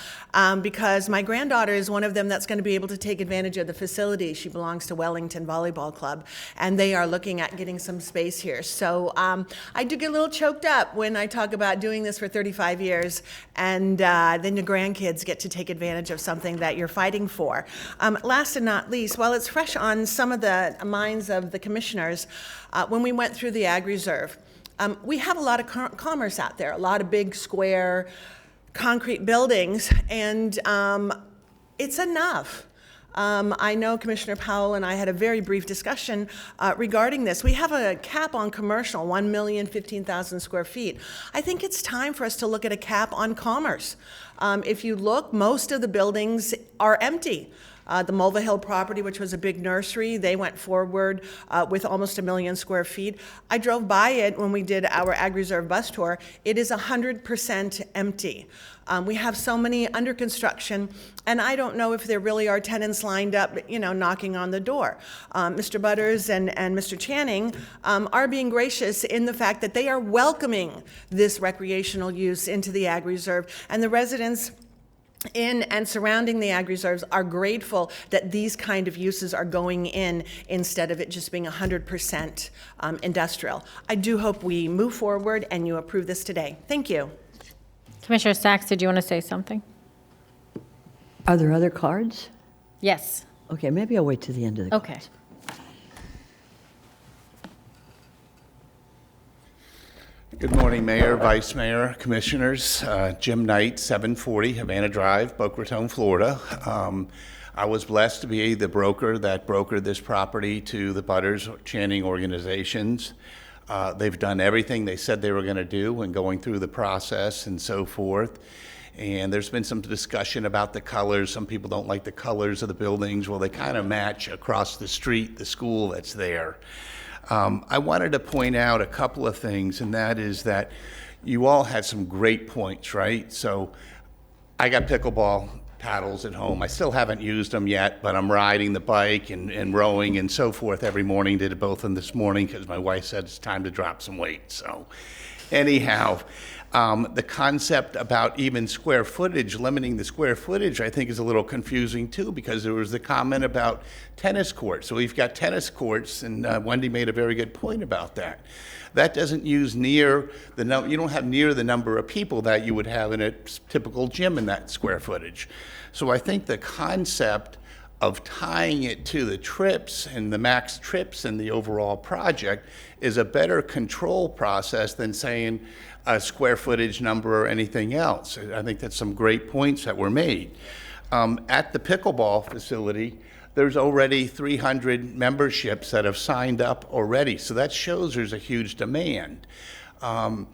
Speaker 18: because my granddaughter is one of them that's going to be able to take advantage of the facility. She belongs to Wellington Volleyball Club, and they are looking at getting some space here. So I do get a little choked up when I talk about doing this for 35 years, and then your grandkids get to take advantage of something that you're fighting for. Last and not least, while it's fresh on some of the minds of the commissioners, when we went through the Ag Reserve, we have a lot of commerce out there, a lot of big square concrete buildings, and it's enough. I know Commissioner Powell and I had a very brief discussion regarding this. We have a cap on commercial, 1,015,000 square feet. I think it's time for us to look at a cap on commerce. If you look, most of the buildings are empty. The Mulva Hill property, which was a big nursery, they went forward with almost 1 million square feet. I drove by it when we did our Ag Reserve bus tour. It is 100% empty. We have so many under construction, and I don't know if there really are tenants lined up, knocking on the door. Mr. Butters and Mr. Channing are being gracious in the fact that they are welcoming this recreational use into the Ag Reserve, and the residents in and surrounding the Ag Reserves are grateful that these kind of uses are going in instead of it just being 100% industrial. I do hope we move forward and you approve this today. Thank you.
Speaker 1: Commissioner Sachs, did you want to say something?
Speaker 17: Are there other cards?
Speaker 1: Yes.
Speaker 17: Okay, maybe I'll wait to the end of the
Speaker 1: Okay.
Speaker 19: Good morning, Mayor, Vice Mayor, Commissioners. Jim Knight, 740 Havana Drive, Boca Raton, Florida. I was blessed to be the broker that brokered this property to the Butters Channing organizations. They've done everything they said they were going to do when going through the process and so forth. And there's been some discussion about the colors. Some people don't like the colors of the buildings. Well, they kind of match across the street, the school that's there. I wanted to point out a couple of things, and that is that you all had some great points, right? So I got pickleball paddles at home. I still haven't used them yet, but I'm riding the bike and rowing and so forth every morning. Did it both of them this morning because my wife said it's time to drop some weight. So anyhow, the concept about even square footage, limiting the square footage, I think is a little confusing too, because there was the comment about tennis courts. So we've got tennis courts, and Wendy made a very good point about that. That doesn't use near the number, you don't have near the number of people that you would have in a typical gym in that square footage. So I think the concept of tying it to the trips and the max trips in the overall project is a better control process than saying a square footage number or anything else. I think that's some great points that were made. At the pickleball facility, there's already 300 memberships that have signed up already. So that shows there's a huge demand. And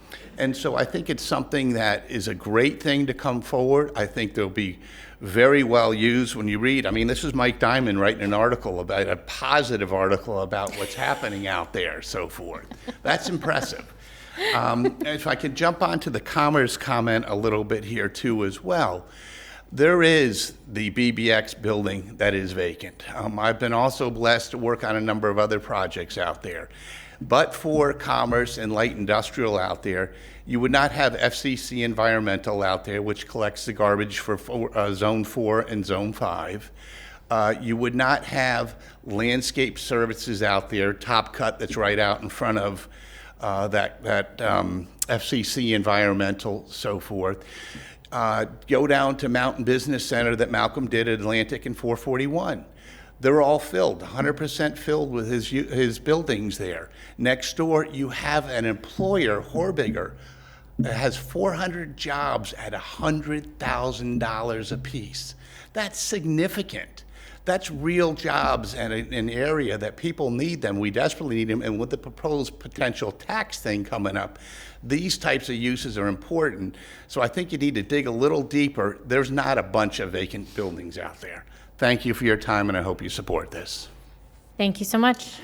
Speaker 19: so I think it's something that is a great thing to come forward. I think they'll be very well used when you read. I mean, this is Mike Diamond writing an article about, a positive article about what's happening out there, so forth. That's impressive. If I could jump onto the commerce comment a little bit here too as well. There is the BBX building that is vacant. I've been also blessed to work on a number of other projects out there. But for commerce and light industrial out there, you would not have FCC Environmental out there, which collects the garbage for Zone 4 and Zone 5. You would not have landscape services out there, Top Cut that's right out in front of that FCC Environmental, so forth. Go down to Mountain Business Center that Malcolm did at Atlantic and 441. They're all filled, 100% filled with his buildings there. Next door, you have an employer, Horbiger, that has 400 jobs at $100,000 apiece. That's significant. That's real jobs in an area that people need them. We desperately need them. And with the proposed potential tax thing coming up, these types of uses are important. So I think you need to dig a little deeper. There's not a bunch of vacant buildings out there. Thank you for your time, and I hope you support this.
Speaker 1: Thank you so much.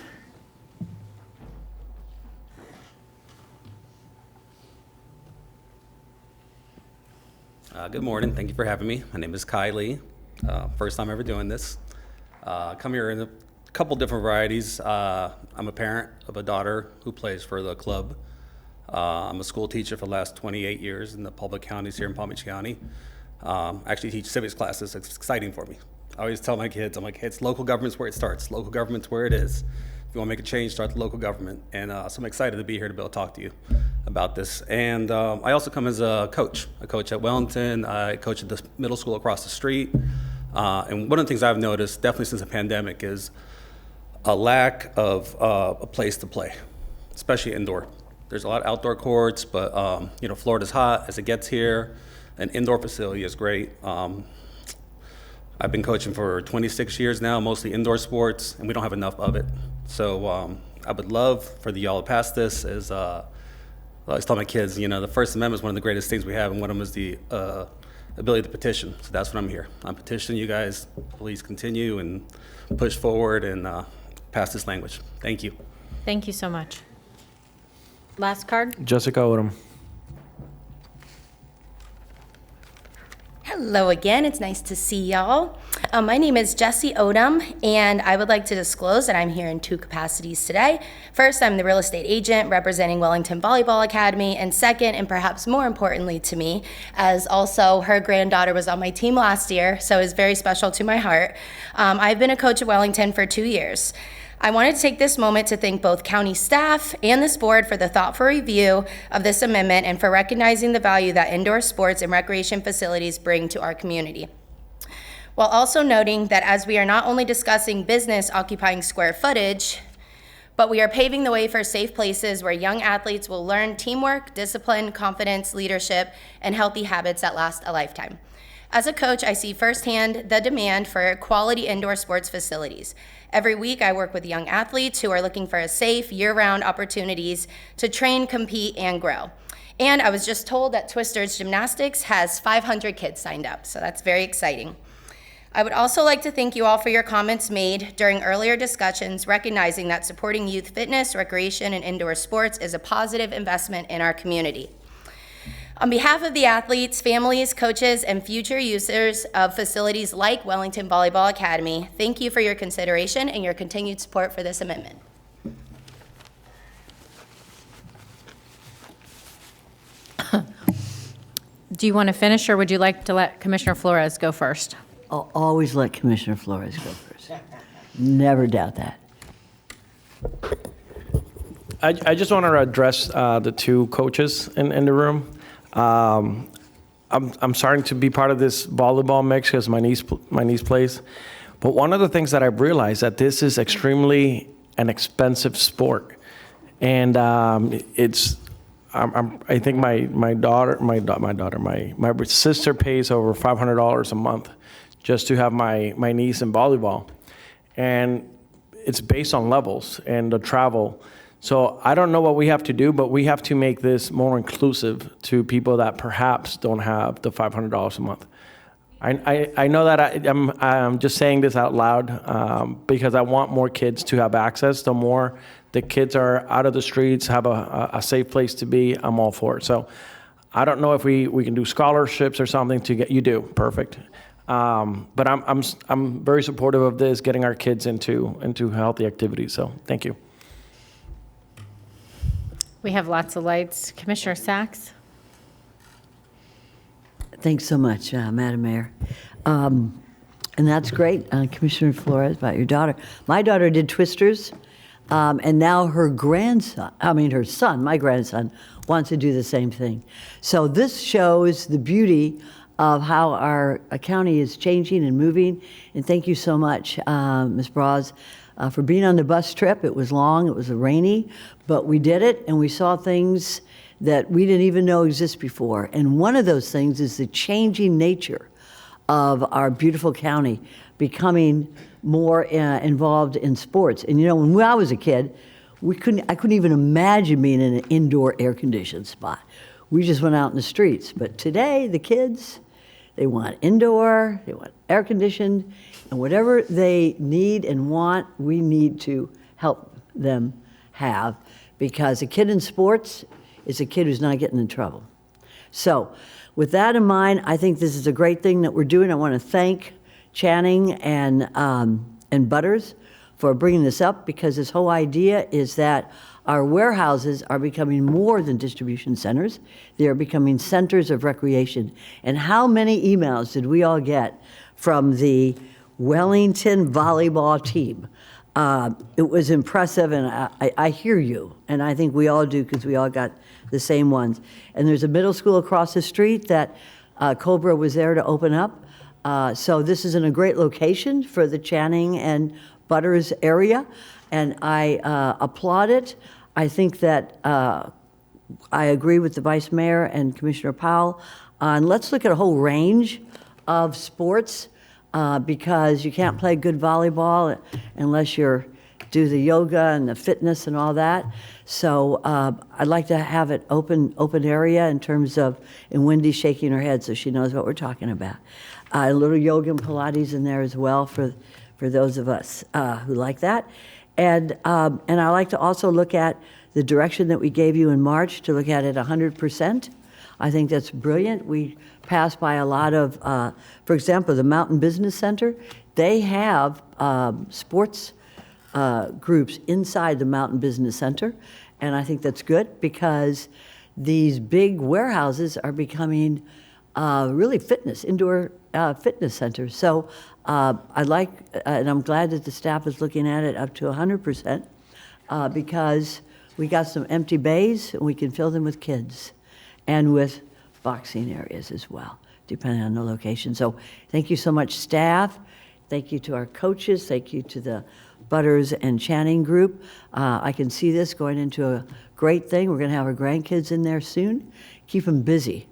Speaker 20: Good morning. Thank you for having me. My name is Kai Lee. First time ever doing this. Come here in a couple different varieties. I'm a parent of a daughter who plays for the club. I'm a school teacher for the last 28 years in the public counties here in Palm Beach County. I actually teach civics classes. It's exciting for me. I always tell my kids, I'm like, hey, it's local government's where it starts. Local government's where it is. If you want to make a change, start the local government. And so I'm excited to be here to be able to talk to you about this. And I also come as a coach. I coach at Wellington. I coach at the middle school across the street. And one of the things I've noticed, definitely since the pandemic, is a lack of a place to play, especially indoor. There's a lot of outdoor courts, but Florida's hot as it gets here. An indoor facility is great. I've been coaching for 26 years now, mostly indoor sports, and we don't have enough of it. So I would love for y'all to pass this. As I always tell my kids, the First Amendment is one of the greatest things we have, and one of them is the ability to petition. So that's what I'm here. I'm petitioning you guys. Please continue and push forward and pass this language. Thank you.
Speaker 1: Thank you so much. Last card.
Speaker 5: Jessica Odom.
Speaker 21: Hello again, it's nice to see y'all. My name is Jessie Odom, and I would like to disclose that I'm here in two capacities today. First, I'm the real estate agent representing Wellington Volleyball Academy, and second, and perhaps more importantly to me, as also her granddaughter was on my team last year, so it's very special to my heart. I've been a coach at Wellington for 2 years. I wanted to take this moment to thank both county staff and this board for the thoughtful review of this amendment and for recognizing the value that indoor sports and recreation facilities bring to our community. While also noting that as we are not only discussing business occupying square footage, but we are paving the way for safe places where young athletes will learn teamwork, discipline, confidence, leadership, and healthy habits that last a lifetime. As a coach, I see firsthand the demand for quality indoor sports facilities. Every week, I work with young athletes who are looking for a safe, year-round opportunities to train, compete, and grow. And I was just told that Twisters Gymnastics has 500 kids signed up, so that's very exciting. I would also like to thank you all for your comments made during earlier discussions, recognizing that supporting youth fitness, recreation, and indoor sports is a positive investment in our community. On behalf of the athletes, families, coaches, and future users of facilities like Wellington Volleyball Academy, thank you for your consideration and your continued support for this amendment.
Speaker 1: Do you want to finish, or would you like to let Commissioner Flores go first?
Speaker 17: I'll always let Commissioner Flores go first. Never doubt that.
Speaker 5: I just want to address the two coaches in the room. I'm starting to be part of this volleyball mix because my niece plays. But one of the things that I've realized that this is extremely an expensive sport, and I think my sister pays over $500 a month just to have my niece in volleyball, and it's based on levels and the travel. So I don't know what we have to do, but we have to make this more inclusive to people that perhaps don't have the $500 a month. I know that I'm just saying this out loud because I want more kids to have access. The more the kids are out of the streets, have a safe place to be, I'm all for it. So I don't know if we can do scholarships or something to get, you do, perfect. But I'm very supportive of this, getting our kids into healthy activities. So thank you.
Speaker 1: We have lots of lights. Commissioner Sacks?
Speaker 17: Thanks so much, Madam Mayor. And that's great, Commissioner Flores, about your daughter. My daughter did Twisters, and now her son, my grandson, wants to do the same thing. So this shows the beauty of how our county is changing and moving. And thank you so much, Ms. Braz, for being on the bus trip. It was long, it was rainy, but we did it, and we saw things that we didn't even know exist before. And one of those things is the changing nature of our beautiful county becoming more involved in sports. And you know, when I was a kid, I couldn't even imagine being in an indoor air-conditioned spot. We just went out in the streets. But today, the kids, they want indoor, they want air-conditioned, and whatever they need and want, we need to help them have, because a kid in sports is a kid who's not getting in trouble. So with that in mind, I think this is a great thing that we're doing. I want to thank Channing and Butters for bringing this up, because this whole idea is that our warehouses are becoming more than distribution centers. They are becoming centers of recreation. And how many emails did we all get from the Wellington volleyball team? It was impressive, and I hear you, and I think we all do, because we all got the same ones. And there's a middle school across the street that Cobra was there to open up. So this is in a great location for the Channing and Butters area, and I applaud it. I think that I agree with the Vice Mayor and Commissioner Powell on let's look at a whole range of sports, because you can't play good volleyball unless you do the yoga and the fitness and all that. So I'd like to have it open area in terms of, and Wendy's shaking her head so she knows what we're talking about. A little yoga and Pilates in there as well for those of us who like that. And I like to also look at the direction that we gave you in March to look at it 100%. I think that's brilliant. We passed by a lot of, for example, the Mountain Business Center. They have sports groups inside the Mountain Business Center, and I think that's good, because these big warehouses are becoming really indoor fitness centers. So I like, and I'm glad that the staff is looking at it up to 100%, because we got some empty bays, and we can fill them with kids and with boxing areas as well, depending on the location. So thank you so much, staff. Thank you to our coaches. Thank you to the Butters and Channing group. I can see this going into a great thing. We're going to have our grandkids in there soon. Keep them busy.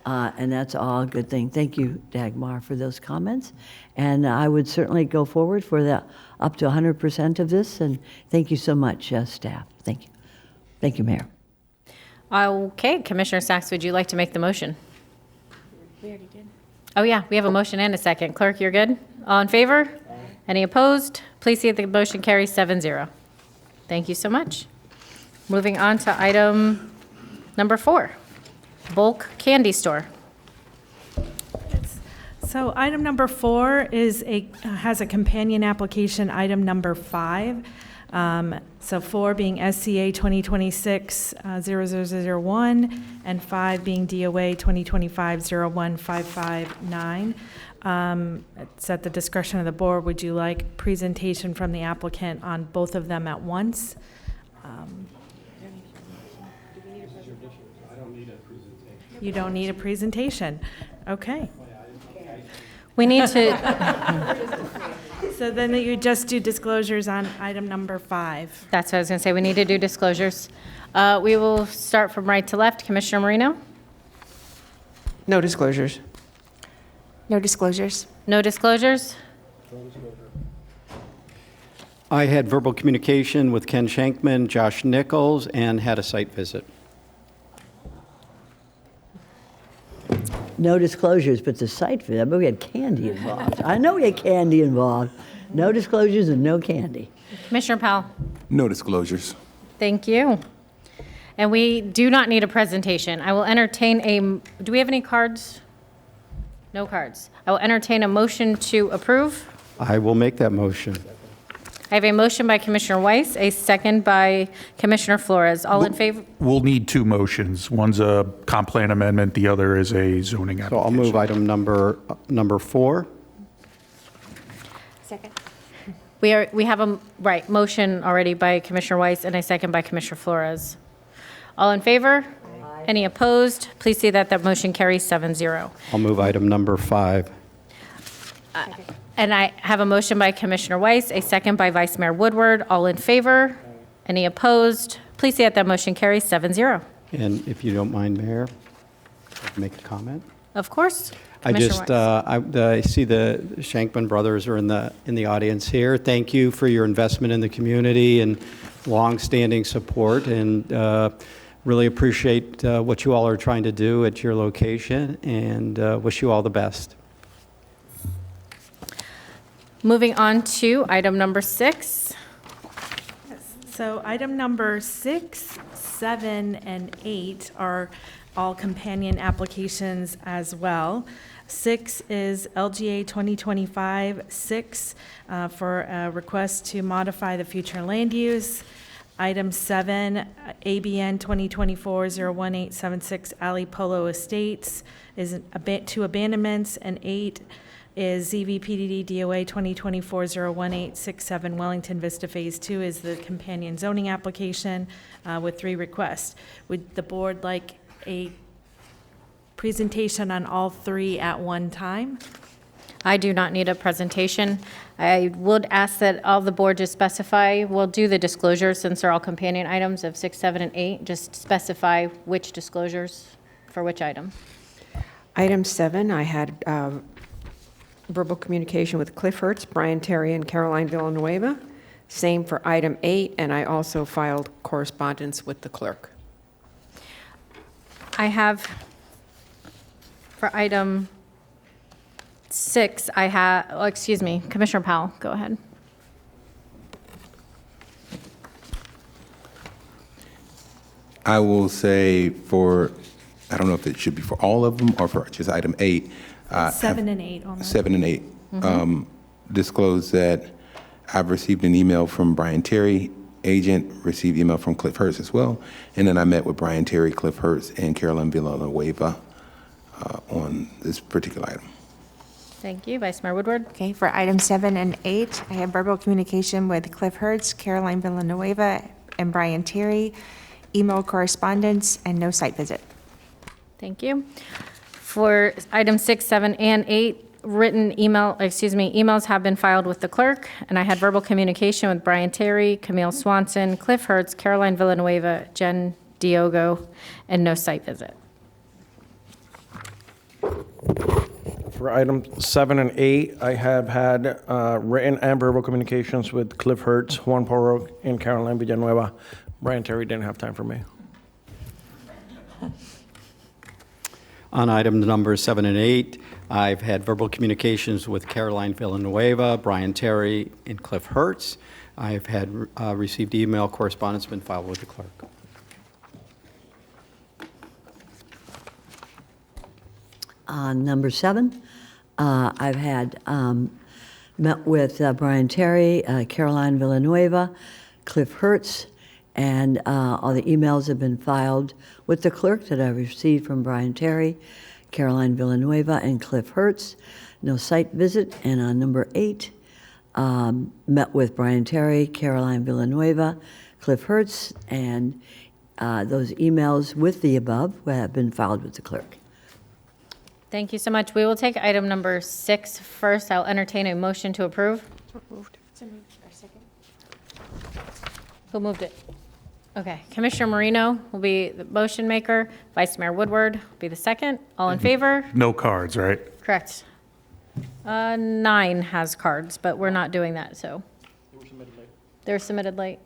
Speaker 17: And that's all a good thing. Thank you, Dagmar, for those comments. And I would certainly go forward for the up to 100% of this. And thank you so much, staff. Thank you. Thank you, Mayor.
Speaker 1: Okay, Commissioner Sacks, would you like to make the motion?
Speaker 16: We already did.
Speaker 1: Oh, yeah, we have a motion and a second. Clerk, you're good? All in favor? Any opposed? Please see that the motion carries 7-0. Thank you so much. Moving on to item number 4, bulk candy store.
Speaker 8: So item number 4 has a companion application, item number 5. So 4 being SCA 2026-00001, and 5 being DOA 2025-01559. It's at the discretion of the board. Would you like presentation from the applicant on both of them at once? You don't need a presentation. Okay.
Speaker 1: We need to,
Speaker 8: So then you just do disclosures on item number 5.
Speaker 1: that's what I was going to say, we need to do disclosures. We will start from right to left. Commissioner Marino?
Speaker 3: No disclosures.
Speaker 16: No disclosures.
Speaker 1: No disclosures?
Speaker 2: I had verbal communication with Ken Shankman, Josh Nichols, and had a site visit.
Speaker 17: No disclosures, but the site visit, but we had candy involved. I know we had candy involved. No disclosures and no candy.
Speaker 1: Commissioner Powell?
Speaker 4: No disclosures.
Speaker 1: Thank you. And we do not need a presentation. I will entertain do we have any cards? No cards. I will entertain a motion to approve.
Speaker 2: I will make that motion.
Speaker 1: I have a motion by Commissioner Weiss, a second by Commissioner Flores. All in favor?
Speaker 6: We'll need two motions. One's a comp plan amendment, the other is a zoning
Speaker 2: So
Speaker 6: application.
Speaker 2: I'll move item number 4.
Speaker 16: Second.
Speaker 1: We have a, motion already by Commissioner Weiss and a second by Commissioner Flores. All in favor? Any opposed? Please see that that motion carries 7-0.
Speaker 2: I'll move item number 5.
Speaker 1: And I have a motion by Commissioner Weiss, a second by Vice Mayor Woodward. All in favor? Any opposed? Please see that that motion carries 7-0.
Speaker 2: And if you don't mind, Mayor, I'd make a comment.
Speaker 1: Of course.
Speaker 2: I
Speaker 1: Commissioner
Speaker 2: just,
Speaker 1: Weiss.
Speaker 2: I see the Shankman brothers are in the audience here. Thank you for your investment in the community and longstanding support, and really appreciate what you all are trying to do at your location, and wish you all the best.
Speaker 1: Moving on to item number 6.
Speaker 8: So item number 6, 7, and 8 are all companion applications as well. 6 is LGA 2025-6 for a request to modify the future land use. Item 7, ABN 2024-01876 Ali Polo Estates is 2 abandonments, and 8 is ZVPDD DOA 2024-01867 Wellington Vista Phase 2 is the companion zoning application with 3 requests. Would the board like a presentation on all 3 at one time?
Speaker 1: I do not need a presentation. I would ask that all the board just specify, we'll do the disclosures since they're all companion items of 6, 7, and 8. Just specify which disclosures for which item.
Speaker 3: Item 7, I had verbal communication with Cliff Hertz, Brian Terry, and Caroline Villanueva. Same for item 8, and I also filed correspondence with the clerk.
Speaker 1: I have, for item 6, I have, Commissioner Powell, go ahead.
Speaker 4: I will say for, I don't know if it should be for all of them or for just item 8.
Speaker 8: 7 and 8 only.
Speaker 4: 7 and 8. Disclose that I've received an email from Brian Terry, agent, received email from Cliff Hertz as well. And then I met with Brian Terry, Cliff Hertz, and Caroline Villanueva on this particular item.
Speaker 1: Thank you. Vice Mayor Woodward.
Speaker 16: Okay, for item 7 and 8, I have verbal communication with Cliff Hertz, Caroline Villanueva, and Brian Terry, email correspondence, and no site visit.
Speaker 1: Thank you. For item 6, 7, and 8, emails have been filed with the clerk, and I had verbal communication with Brian Terry, Camille Swanson, Cliff Hertz, Caroline Villanueva, Jen Diogo, and no site visit.
Speaker 5: For item 7 and 8, I have had written and verbal communications with Cliff Hertz, Juan Porro, and Caroline Villanueva. Brian Terry didn't have time for me.
Speaker 2: On item number 7 and 8, I've had verbal communications with Caroline Villanueva, Brian Terry, and Cliff Hertz. I've had received email correspondence been filed with the clerk.
Speaker 17: Number 7, I've had met with Brian Terry, Caroline Villanueva, Cliff Hertz, and all the emails have been filed with the clerk that I've received from Brian Terry, Caroline Villanueva, and Cliff Hertz. No site visit. And on number 8, met with Brian Terry, Caroline Villanueva, Cliff Hertz, and those emails with the above have been filed with the clerk.
Speaker 1: Thank you so much. We will take item number 6 first. I'll entertain a motion to approve. Who moved it? Okay, Commissioner Marino will be the motion maker, Vice Mayor Woodward will be the second. All in favor?
Speaker 6: No cards, right?
Speaker 1: Correct. 9 has cards, but we're not doing that, so. They were submitted late.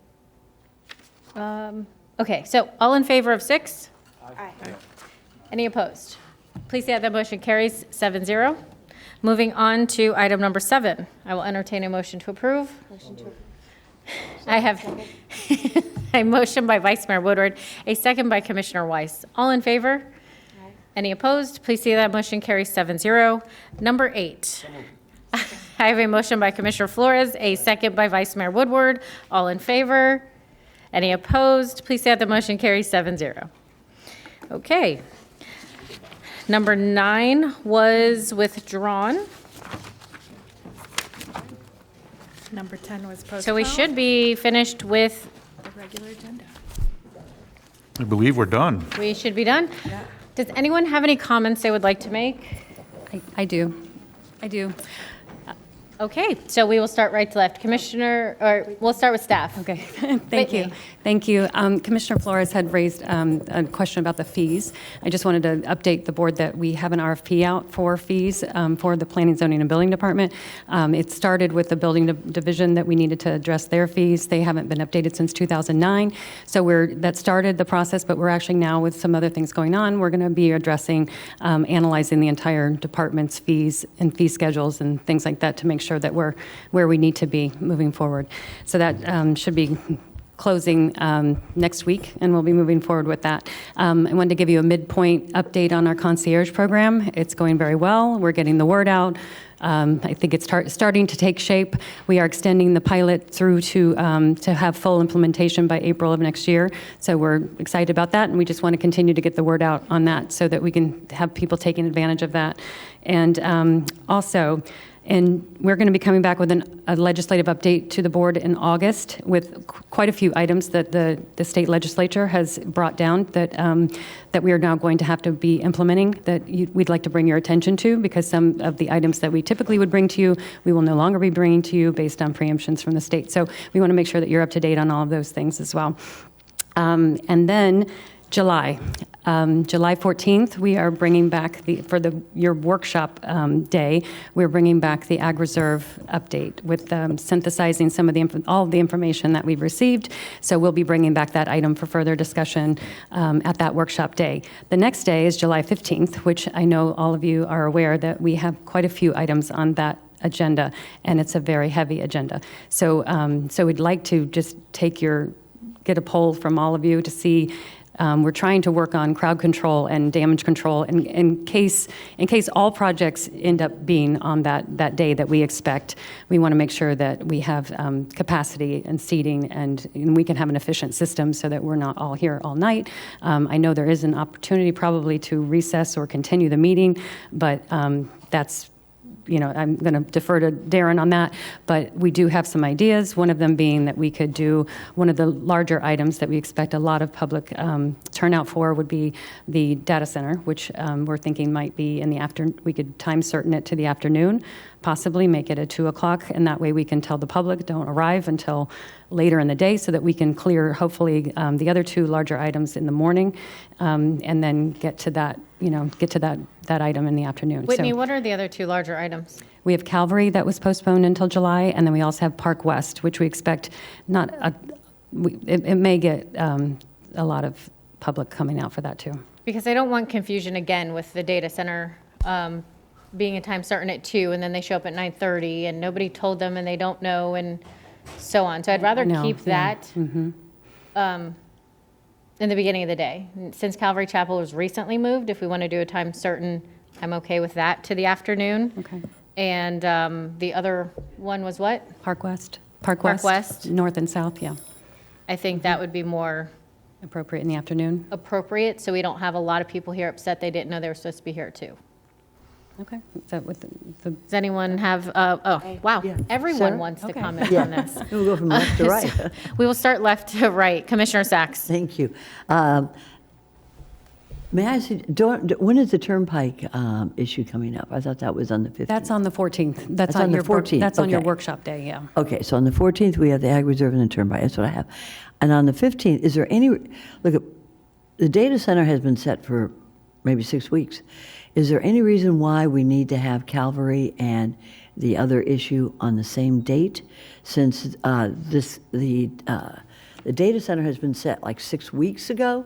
Speaker 1: Okay, so all in favor of 6? Aye. Any opposed? Please see that the motion carries 7-0. Moving on to item number 7. I will entertain a motion to approve. I have a motion by Vice Mayor Woodward, a second by Commissioner Weiss. All in favor? Aye. Any opposed? Please see that motion carries 7-0. Number 8. I have a motion by Commissioner Flores, a second by Vice Mayor Woodward. All in favor? Any opposed? Please see that the motion carries 7-0. Okay. Number 9 was withdrawn.
Speaker 8: Number 10 was postponed.
Speaker 1: So we should be finished with,
Speaker 8: The regular agenda.
Speaker 6: I believe we're done.
Speaker 1: we should be done. Does anyone have any comments they would like to make?
Speaker 12: I do.
Speaker 1: Okay, so we will start right to left. Commissioner, or we'll start with staff.
Speaker 12: Okay, thank you. Thank you. Commissioner Flores had raised a question about the fees. I just wanted to update the board that we have an RFP out for fees for the Planning, Zoning, and Building Department. It started with the Building Division that we needed to address their fees. They haven't been updated since 2009. So that started the process, but we're actually now with some other things going on. We're going to be addressing, analyzing the entire department's fees and fee schedules and things like that to make sure that we're where we need to be moving forward. So that should be closing next week, and we'll be moving forward with that. I wanted to give you a midpoint update on our concierge program. It's going very well. We're getting the word out. I think it's starting to take shape. We are extending the pilot through to have full implementation by April of next year. So we're excited about that, and we just want to continue to get the word out on that so that we can have people taking advantage of that. And also, and we're going to be coming back with a legislative update to the board in August with quite a few items that the state legislature has brought down that we are now going to have to be implementing that we'd like to bring your attention to, because some of the items that we typically would bring to you, we will no longer be bringing to you based on preemptions from the state. So we want to make sure that you're up to date on all of those things as well. And then July 14th, we are bringing back your workshop day. We're bringing back the Ag Reserve update with synthesizing some of all of the information that we've received. So we'll be bringing back that item for further discussion at that workshop day. The next day is July 15th, which I know all of you are aware that we have quite a few items on that agenda, and it's a very heavy agenda. So we'd like to just get a poll from all of you to see. We're trying to work on crowd control and damage control in case all projects end up being on that day that we expect. We want to make sure that we have capacity and seating and we can have an efficient system so that we're not all here all night. I know there is an opportunity probably to recess or continue the meeting, but that's I'm going to defer to Darren on that, but we do have some ideas, one of them being that we could do, one of the larger items that we expect a lot of public turnout for would be the data center, which we're thinking might be in the afternoon. We could time certain it to the afternoon, possibly make it at 2 o'clock, and that way we can tell the public don't arrive until later in the day so that we can clear, hopefully, the other two larger items in the morning, and then get to that item in the afternoon.
Speaker 1: Whitney,
Speaker 12: So
Speaker 1: what are the other two larger items?
Speaker 12: we have Calvary that was postponed until July, and then we also have Park West, which we expect it may get a lot of public coming out for that too.
Speaker 1: Because I don't want confusion again with the data center being a time certain at 2, and then they show up at 9:30, and nobody told them, and they don't know, and so on. So I'd rather
Speaker 12: No,
Speaker 1: keep
Speaker 12: yeah.
Speaker 1: that in the beginning of the day. Since Calvary Chapel was recently moved, if we want to do a time certain, I'm okay with that to the afternoon.
Speaker 12: Okay.
Speaker 1: And the other one was what?
Speaker 12: Park West.
Speaker 1: Park West.
Speaker 12: North and south, yeah.
Speaker 1: I think that would be more
Speaker 12: Appropriate in the afternoon.
Speaker 1: appropriate, so we don't have a lot of people here upset they didn't know they were supposed to be here too.
Speaker 12: Okay. Is that with the
Speaker 1: Does anyone have, oh, wow, everyone
Speaker 17: Sarah?
Speaker 1: wants to
Speaker 17: Okay.
Speaker 1: comment
Speaker 17: Yeah.
Speaker 1: on this.
Speaker 17: We'll go from left to right.
Speaker 1: So we will start left to right. Commissioner Sacks.
Speaker 17: Thank you. May I see, when is the Turnpike issue coming up? I thought that was on the 15th.
Speaker 12: That's on the 14th.
Speaker 17: That's on the 14th,
Speaker 12: That's on your
Speaker 17: okay.
Speaker 12: workshop day, yeah.
Speaker 17: Okay, so on the 14th, we have the Ag Reserve and the Turnpike, that's what I have. And on the 15th, is there any, look, the data center has been set for maybe 6 weeks. Is there any reason why we need to have Calvary and the other issue on the same date? Since the data center has been set like 6 weeks ago,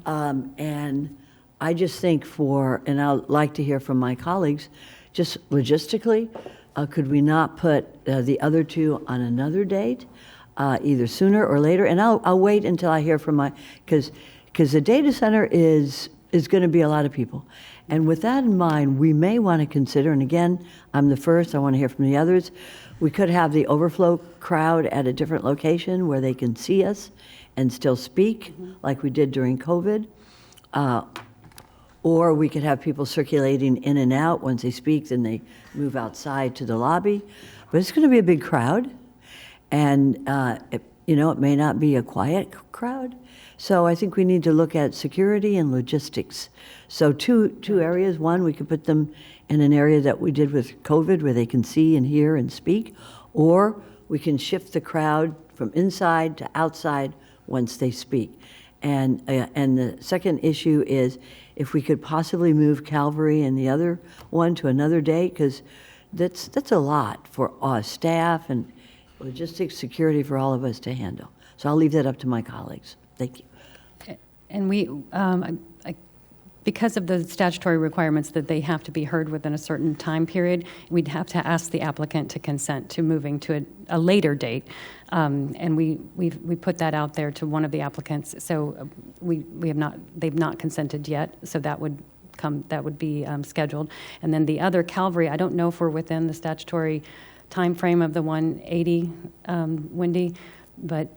Speaker 17: and I just think and I'd like to hear from my colleagues, just logistically, could we not put the other two on another date, either sooner or later? And I'll wait until I hear from because the data center is going to be a lot of people. And with that in mind, we may want to consider, and again, I'm the first, I want to hear from the others, we could have the overflow crowd at a different location where they can see us and still speak, like we did during COVID. Or we could have people circulating in and out. Once they speak, then they move outside to the lobby. But it's going to be a big crowd. And, it may not be a quiet crowd. So I think we need to look at security and logistics. So two areas. One, we could put them in an area that we did with COVID where they can see and hear and speak. Or we can shift the crowd from inside to outside once they speak. And the second issue is if we could possibly move Calvary and the other one to another day, because that's a lot for staff and logistics, security for all of us to handle. So I'll leave that up to my colleagues. Thank you.
Speaker 12: And we, because of the statutory requirements that they have to be heard within a certain time period, we'd have to ask the applicant to consent to moving to a later date. And we put that out there to one of the applicants. So they've not consented yet. So that would be scheduled. And then the other Calvary, I don't know if we're within the statutory timeframe of the 180, Wendy, but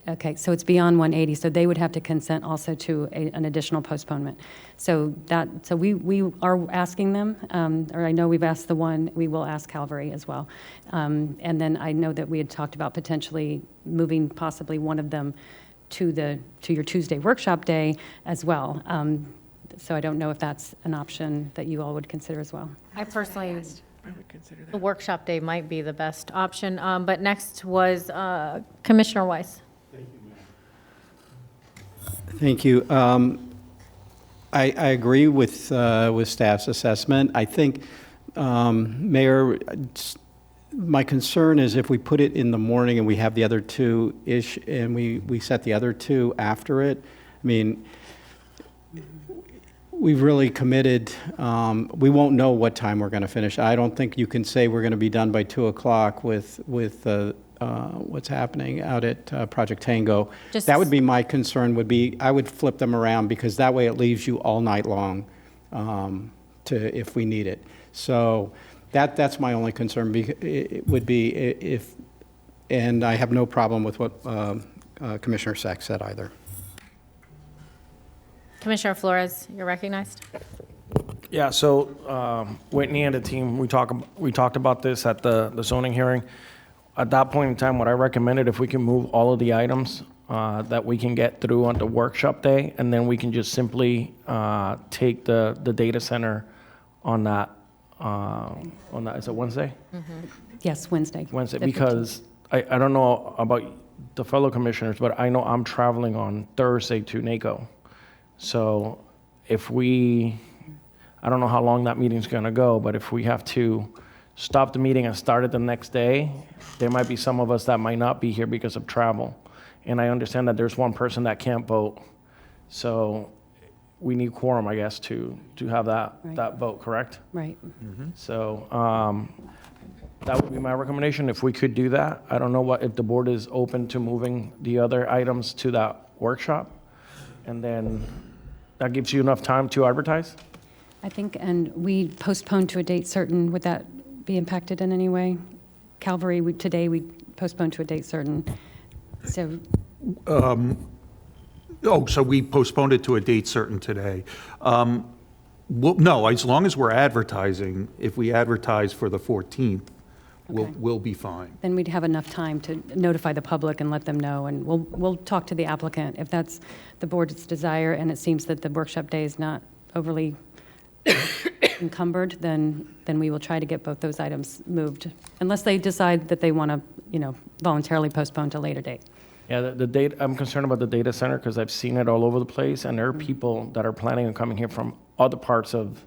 Speaker 12: okay, so it's beyond 180, so they would have to consent also to an additional postponement. So we are asking them, or I know we've asked the one, we will ask Calvary as well. And then I know that we had talked about potentially moving possibly one of them to your Tuesday workshop day as well. So I don't know if that's an option that you all would consider as well.
Speaker 1: I personally, the workshop day might be the best option. But next was Commissioner Weiss.
Speaker 2: Thank you. I agree with staff's assessment. I think, Mayor, my concern is if we put it in the morning and we have the other two-ish and we set the other two after it, I mean, we've really committed, we won't know what time we're going to finish. I don't think you can say we're going to be done by 2 o'clock with what's happening out at Project Tango. That would be my concern, I would flip them around because that way it leaves you all night long if we need it. So that's my only concern, it would be and I have no problem with what Commissioner Sacks said either.
Speaker 1: Commissioner Flores, you're recognized.
Speaker 5: Yeah, so Whitney and the team, we talked about this at the zoning hearing. At that point in time, what I recommended, if we can move all of the items that we can get through on the workshop day, and then we can just simply take the data center on that, is it Wednesday?
Speaker 12: Yes, Wednesday.
Speaker 5: Wednesday,
Speaker 12: the 15th.
Speaker 5: because I don't know about the fellow commissioners, but I know I'm traveling on Thursday to NACO. So if I don't know how long that meeting's gonna go, but if we have to stop the meeting and start it the next day, there might be some of us that might not be here because of travel. And I understand that there's one person that can't vote. So we need quorum, I guess, to have that vote, correct?
Speaker 12: Right.
Speaker 5: So that would be my recommendation, if we could do that. I don't know if the board is open to moving the other items to that workshop. And then that gives you enough time to advertise?
Speaker 12: I think, and we postponed to a date certain. Would that be impacted in any way? Calvary, today we postponed to a date certain. So
Speaker 6: So we postponed it to a date certain today. Well, no, as long as we're advertising, if we advertise for the 14th, we'll be fine.
Speaker 12: then we'd have enough time to notify the public and let them know, and we'll talk to the applicant. If that's the board's desire, and it seems that the workshop day is not overly encumbered, then we will try to get both those items moved, unless they decide that they want to, voluntarily postpone to a later date.
Speaker 5: Yeah, the date, I'm concerned about the data center because I've seen it all over the place, and there are people that are planning on coming here from other parts of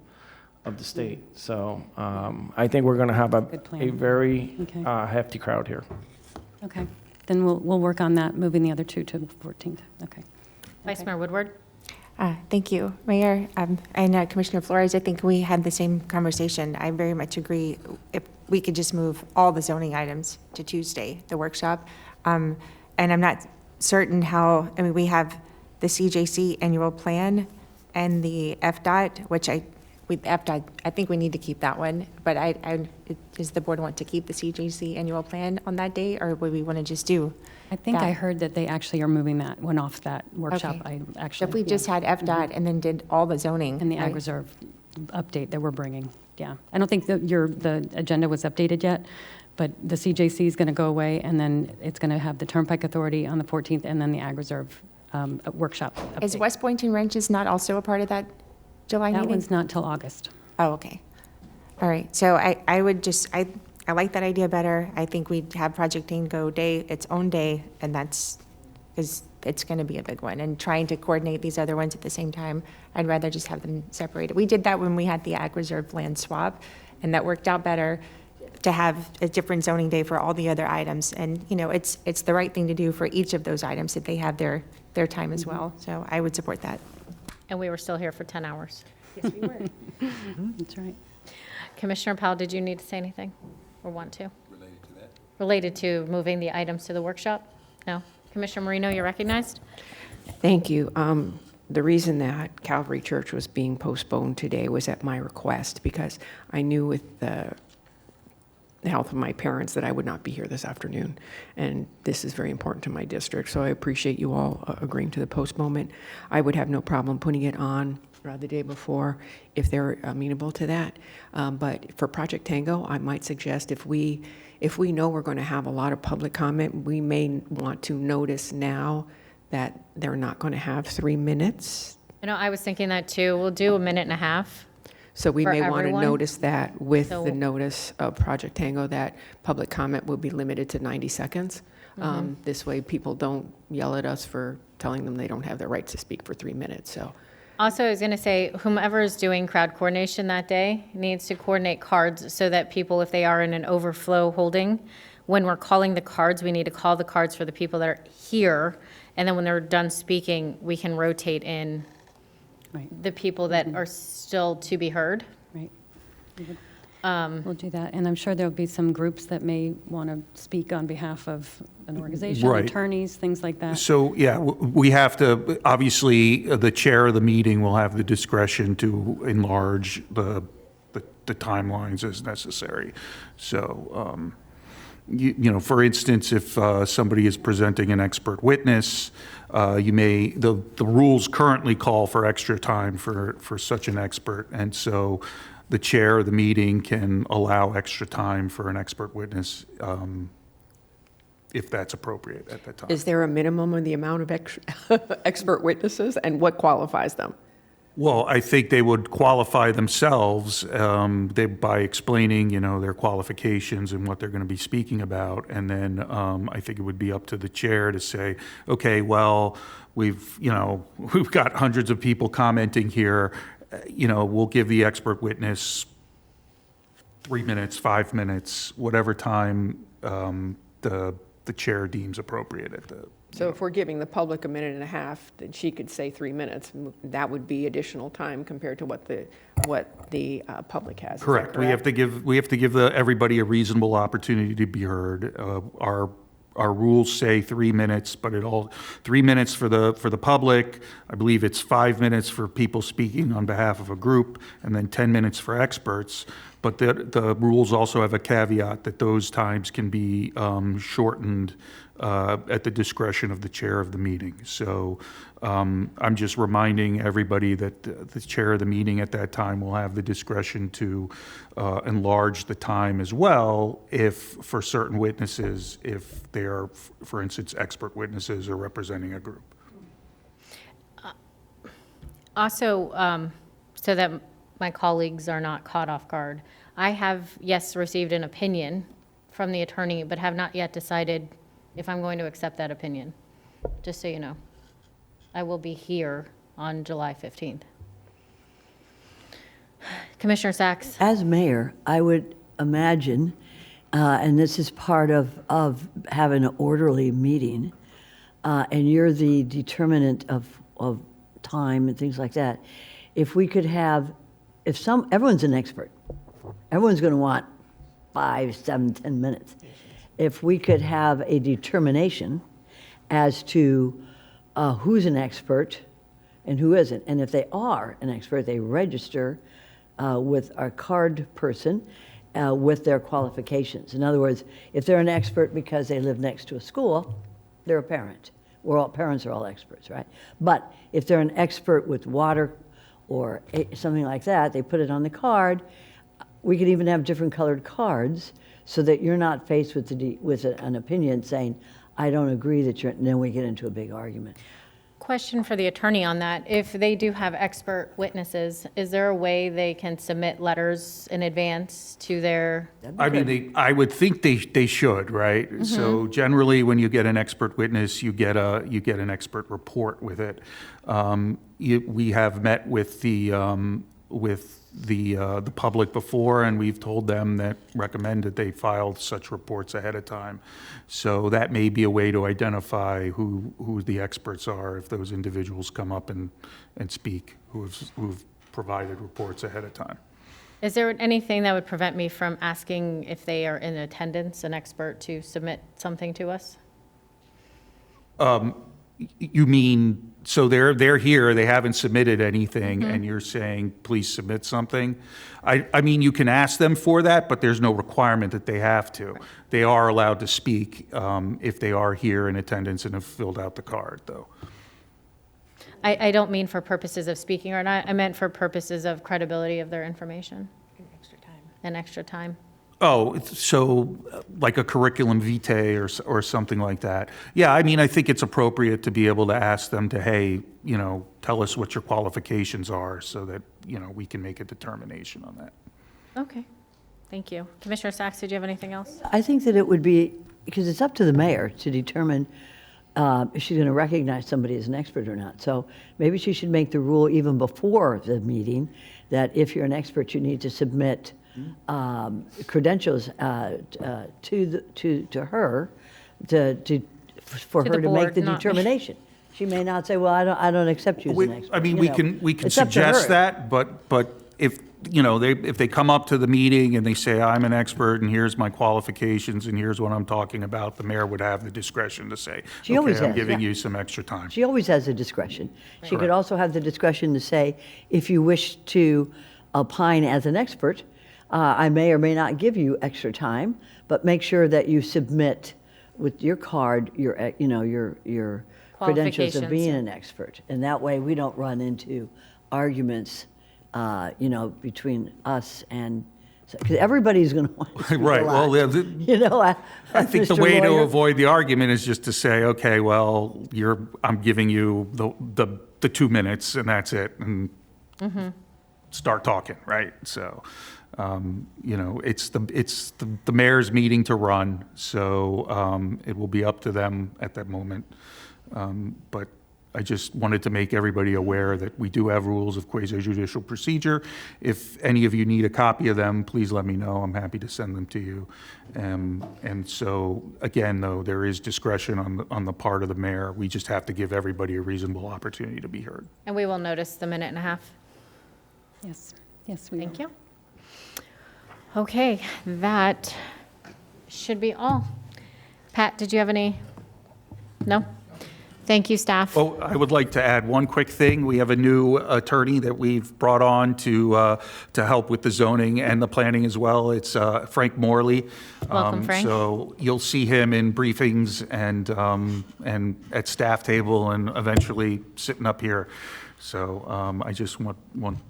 Speaker 5: the state. So I think we're going to have a very
Speaker 12: Okay.
Speaker 5: hefty crowd here.
Speaker 12: Okay, then we'll work on that, moving the other two to the 14th. Okay.
Speaker 1: Vice Mayor Woodward?
Speaker 16: Thank you, Mayor. And Commissioner Flores, I think we had the same conversation. I very much agree. If we could just move all the zoning items to Tuesday, the workshop. And I'm not certain how, we have the CJC annual plan and the FDOT, which FDOT, I think we need to keep that one. But does the board want to keep the CJC annual plan on that day, or would we want to just do
Speaker 12: I think
Speaker 16: that?
Speaker 12: I heard that they actually are moving that one off that workshop.
Speaker 16: Okay.
Speaker 12: Actually.
Speaker 16: If we just had FDOT and then did all the zoning.
Speaker 12: And the ag
Speaker 16: right?
Speaker 12: reserve update that we're bringing, yeah. I don't think that the agenda was updated yet, but the CJC is going to go away, and then it's going to have the Turnpike Authority on the 14th, and then the ag reserve workshop update.
Speaker 16: Is West Boynton Ranches not also a part of that July
Speaker 12: That
Speaker 16: meeting?
Speaker 12: one's not till August.
Speaker 16: Oh, okay. All right, so I would just, I like that idea better. I think we'd have Project Tango Day, its own day, and that's, because it's going to be a big one. And trying to coordinate these other ones at the same time, I'd rather just have them separated. We did that when we had the ag reserve land swap, and that worked out better to have a different zoning day for all the other items. And, it's the right thing to do for each of those items, that they have their time as well. So I would support that.
Speaker 1: And we were still here for 10 hours.
Speaker 16: Yes, we were.
Speaker 12: That's right.
Speaker 1: Commissioner Powell, did you need to say anything or want to?
Speaker 4: Related to that?
Speaker 1: Related to moving the items to the workshop? No? Commissioner Marino, you're recognized.
Speaker 3: Thank you. The reason that Calvary Church was being postponed today was at my request, because I knew with the health of my parents that I would not be here this afternoon, and this is very important to my district, so I appreciate you all agreeing to the postponement. I would have no problem putting it on the day before if they're amenable to that. But for Project Tango, I might suggest if we know we're going to have a lot of public comment, we may want to notice now that they're not going to have 3 minutes.
Speaker 1: I was thinking that too. We'll do a minute and a half.
Speaker 3: So we
Speaker 1: For
Speaker 3: may want to
Speaker 1: everyone?
Speaker 3: notice that with
Speaker 1: So-
Speaker 3: the notice of Project Tango, that public comment will be limited to 90 seconds. This way people don't yell at us for telling them they don't have the right to speak for 3 minutes, so.
Speaker 1: Also, I was going to say, whomever is doing crowd coordination that day needs to coordinate cards so that people, if they are in an overflow holding, when we're calling the cards, we need to call the cards for the people that are here. And then when they're done speaking, we can rotate in the people that are still to be heard.
Speaker 12: Right. We'll do that, and I'm sure there'll be some groups that may want to speak on behalf of an organization,
Speaker 6: Right.
Speaker 12: attorneys, things like that.
Speaker 6: So, yeah, we have to, obviously, the chair of the meeting will have the discretion to enlarge the timelines as necessary. So, For instance, if somebody is presenting an expert witness, the rules currently call for extra time for such an expert. And so the chair of the meeting can allow extra time for an expert witness if that's appropriate at that time.
Speaker 3: Is there a minimum of the amount of expert witnesses, and what qualifies them?
Speaker 6: Well, I think they would qualify themselves by explaining, their qualifications and what they're going to be speaking about. And then I think it would be up to the chair to say, okay, well, we've got hundreds of people commenting here. We'll give the expert witness 3 minutes, 5 minutes, whatever time the chair deems appropriate at the.
Speaker 3: So if we're giving the public a minute and a half, then she could say 3 minutes. That would be additional time compared to what the public has. Is that
Speaker 6: Correct. We have to give everybody a reasonable opportunity to be heard. Our rules say 3 minutes, but 3 minutes for the public. I believe it's 5 minutes for people speaking on behalf of a group, and then 10 minutes for experts. But the rules also have a caveat that those times can be shortened at the discretion of the chair of the meeting. So I'm just reminding everybody that the chair of the meeting at that time will have the discretion to enlarge the time as well for certain witnesses, if they are, for instance, expert witnesses or representing a group.
Speaker 1: Also, so that my colleagues are not caught off guard, I have, yes, received an opinion from the attorney, but have not yet decided if I'm going to accept that opinion, just so you know. I will be here on July 15th. Commissioner Sachs?
Speaker 17: As mayor, I would imagine, and this is part of having an orderly meeting, and you're the determinant of time and things like that, if we could have, everyone's an expert. Everyone's going to want 5, 7, 10 minutes. If we could have a determination as to who's an expert and who isn't, and if they are an expert, they register with our card person with their qualifications. In other words, if they're an expert because they live next to a school, they're a parent. Parents are all experts, right? But if they're an expert with water or something like that, they put it on the card. We could even have different colored cards so that you're not faced with an opinion saying, I don't agree that and then we get into a big argument.
Speaker 1: Question for the attorney on that. If they do have expert witnesses, is there a way they can submit letters in advance to their?
Speaker 6: I would think they should, right? Mm-hmm. So generally, when you get an expert witness, you get an expert report with it. We have met with the public before, and we've told them that recommend that they file such reports ahead of time. So that may be a way to identify who the experts are if those individuals come up and speak, who've provided reports ahead of time.
Speaker 1: Is there anything that would prevent me from asking if they are in attendance, an expert, to submit something to us?
Speaker 6: You mean, so they're here, they haven't submitted anything, and you're saying, please submit something? I mean, you can ask them for that, but there's no requirement that they have to. They are allowed to speak if they are here in attendance and have filled out the card, though.
Speaker 1: I don't mean for purposes of speaking or not. I meant for purposes of credibility of their information. And extra time.
Speaker 6: Oh, so like a curriculum vitae or something like that. Yeah, I mean, I think it's appropriate to be able to ask them to, hey, tell us what your qualifications are so that, we can make a determination on that.
Speaker 1: Okay, thank you. Commissioner Sachs, did you have anything else?
Speaker 17: I think that it would be, because it's up to the mayor to determine if she's going to recognize somebody as an expert or not. So maybe she should make the rule even before the meeting that if you're an expert, you need to submit credentials to her for her to make the determination. She may not say, "Well, I don't accept you as an expert."
Speaker 6: I mean, we can suggest that, but if if they come up to the meeting and they say, "I'm an expert and here's my qualifications and here's what I'm talking about," the mayor would have the discretion to say,
Speaker 17: She always
Speaker 6: "Okay, I'm
Speaker 17: has,
Speaker 6: giving
Speaker 17: yeah.
Speaker 6: you some extra time."
Speaker 17: She always has the discretion. She could
Speaker 6: Correct.
Speaker 17: also have the discretion to say, if you wish to opine as an expert, I may or may not give you extra time, but make sure that you submit with your card your credentials of
Speaker 1: Qualifications,
Speaker 17: being
Speaker 1: yeah.
Speaker 17: an expert. And that way we don't run into arguments, between us and, because everybody's going to want to speak
Speaker 6: Right,
Speaker 17: a lot.
Speaker 6: well, I think the
Speaker 17: Mr.
Speaker 6: way to
Speaker 17: Lawyer.
Speaker 6: avoid the argument is just to say, okay, well, I'm giving you the 2 minutes and that's it, and start talking, right? So, it's the mayor's meeting to run, so it will be up to them at that moment. But I just wanted to make everybody aware that we do have rules of quasi-judicial procedure. If any of you need a copy of them, please let me know. I'm happy to send them to you. And so, again, though, there is discretion on the part of the mayor. We just have to give everybody a reasonable opportunity to be heard.
Speaker 1: And we will notice the minute and a half.
Speaker 12: Yes, yes, we will.
Speaker 1: Thank you. Okay, that should be all. Pat, did you have any? No? Thank you, staff.
Speaker 6: Oh, I would like to add one quick thing. We have a new attorney that we've brought on to help with the zoning and the planning as well. It's Frank Morley.
Speaker 1: Welcome, Frank.
Speaker 6: So you'll see him in briefings and at staff table and eventually sitting up here. So I just want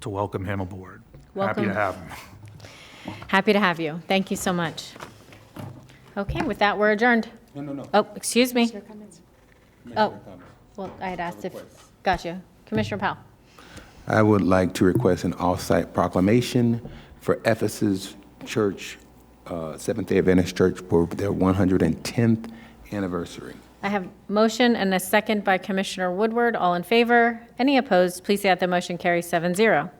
Speaker 6: to welcome him aboard. Happy
Speaker 1: Welcome.
Speaker 6: to have him.
Speaker 1: Happy to have you. Thank you so much. Okay, with that, we're adjourned.
Speaker 4: No.
Speaker 1: Oh, excuse me. Oh, well, I had asked if, gotcha. Commissioner Powell.
Speaker 4: I would like to request an off-site proclamation for Ephesus Church, Seventh-day Adventist Church, for their 110th anniversary.
Speaker 1: I have motion and a second by Commissioner Woodward. All in favor? Any opposed? Please say that the motion carries 7-0.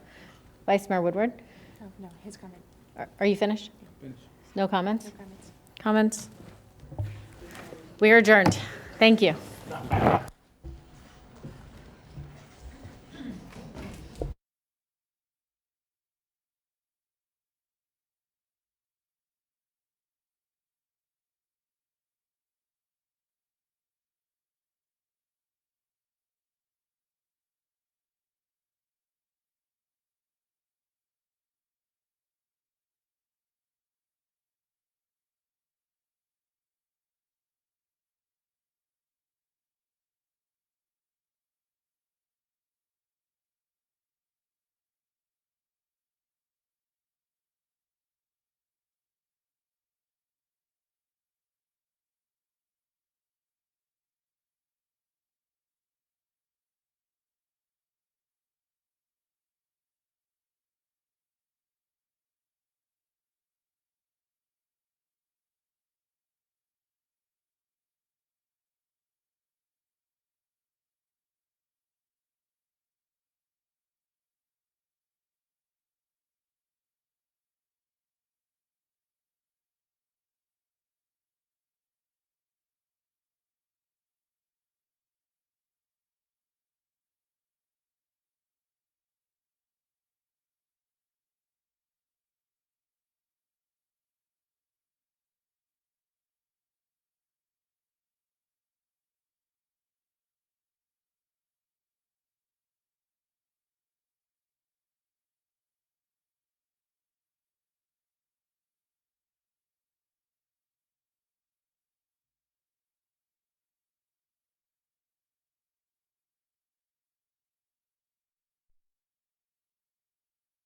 Speaker 1: Vice Mayor Woodward?
Speaker 16: No, his comment.
Speaker 1: Are you finished?
Speaker 4: Finished.
Speaker 1: No comments?
Speaker 16: No comments.
Speaker 1: Comments? We are adjourned. Thank you.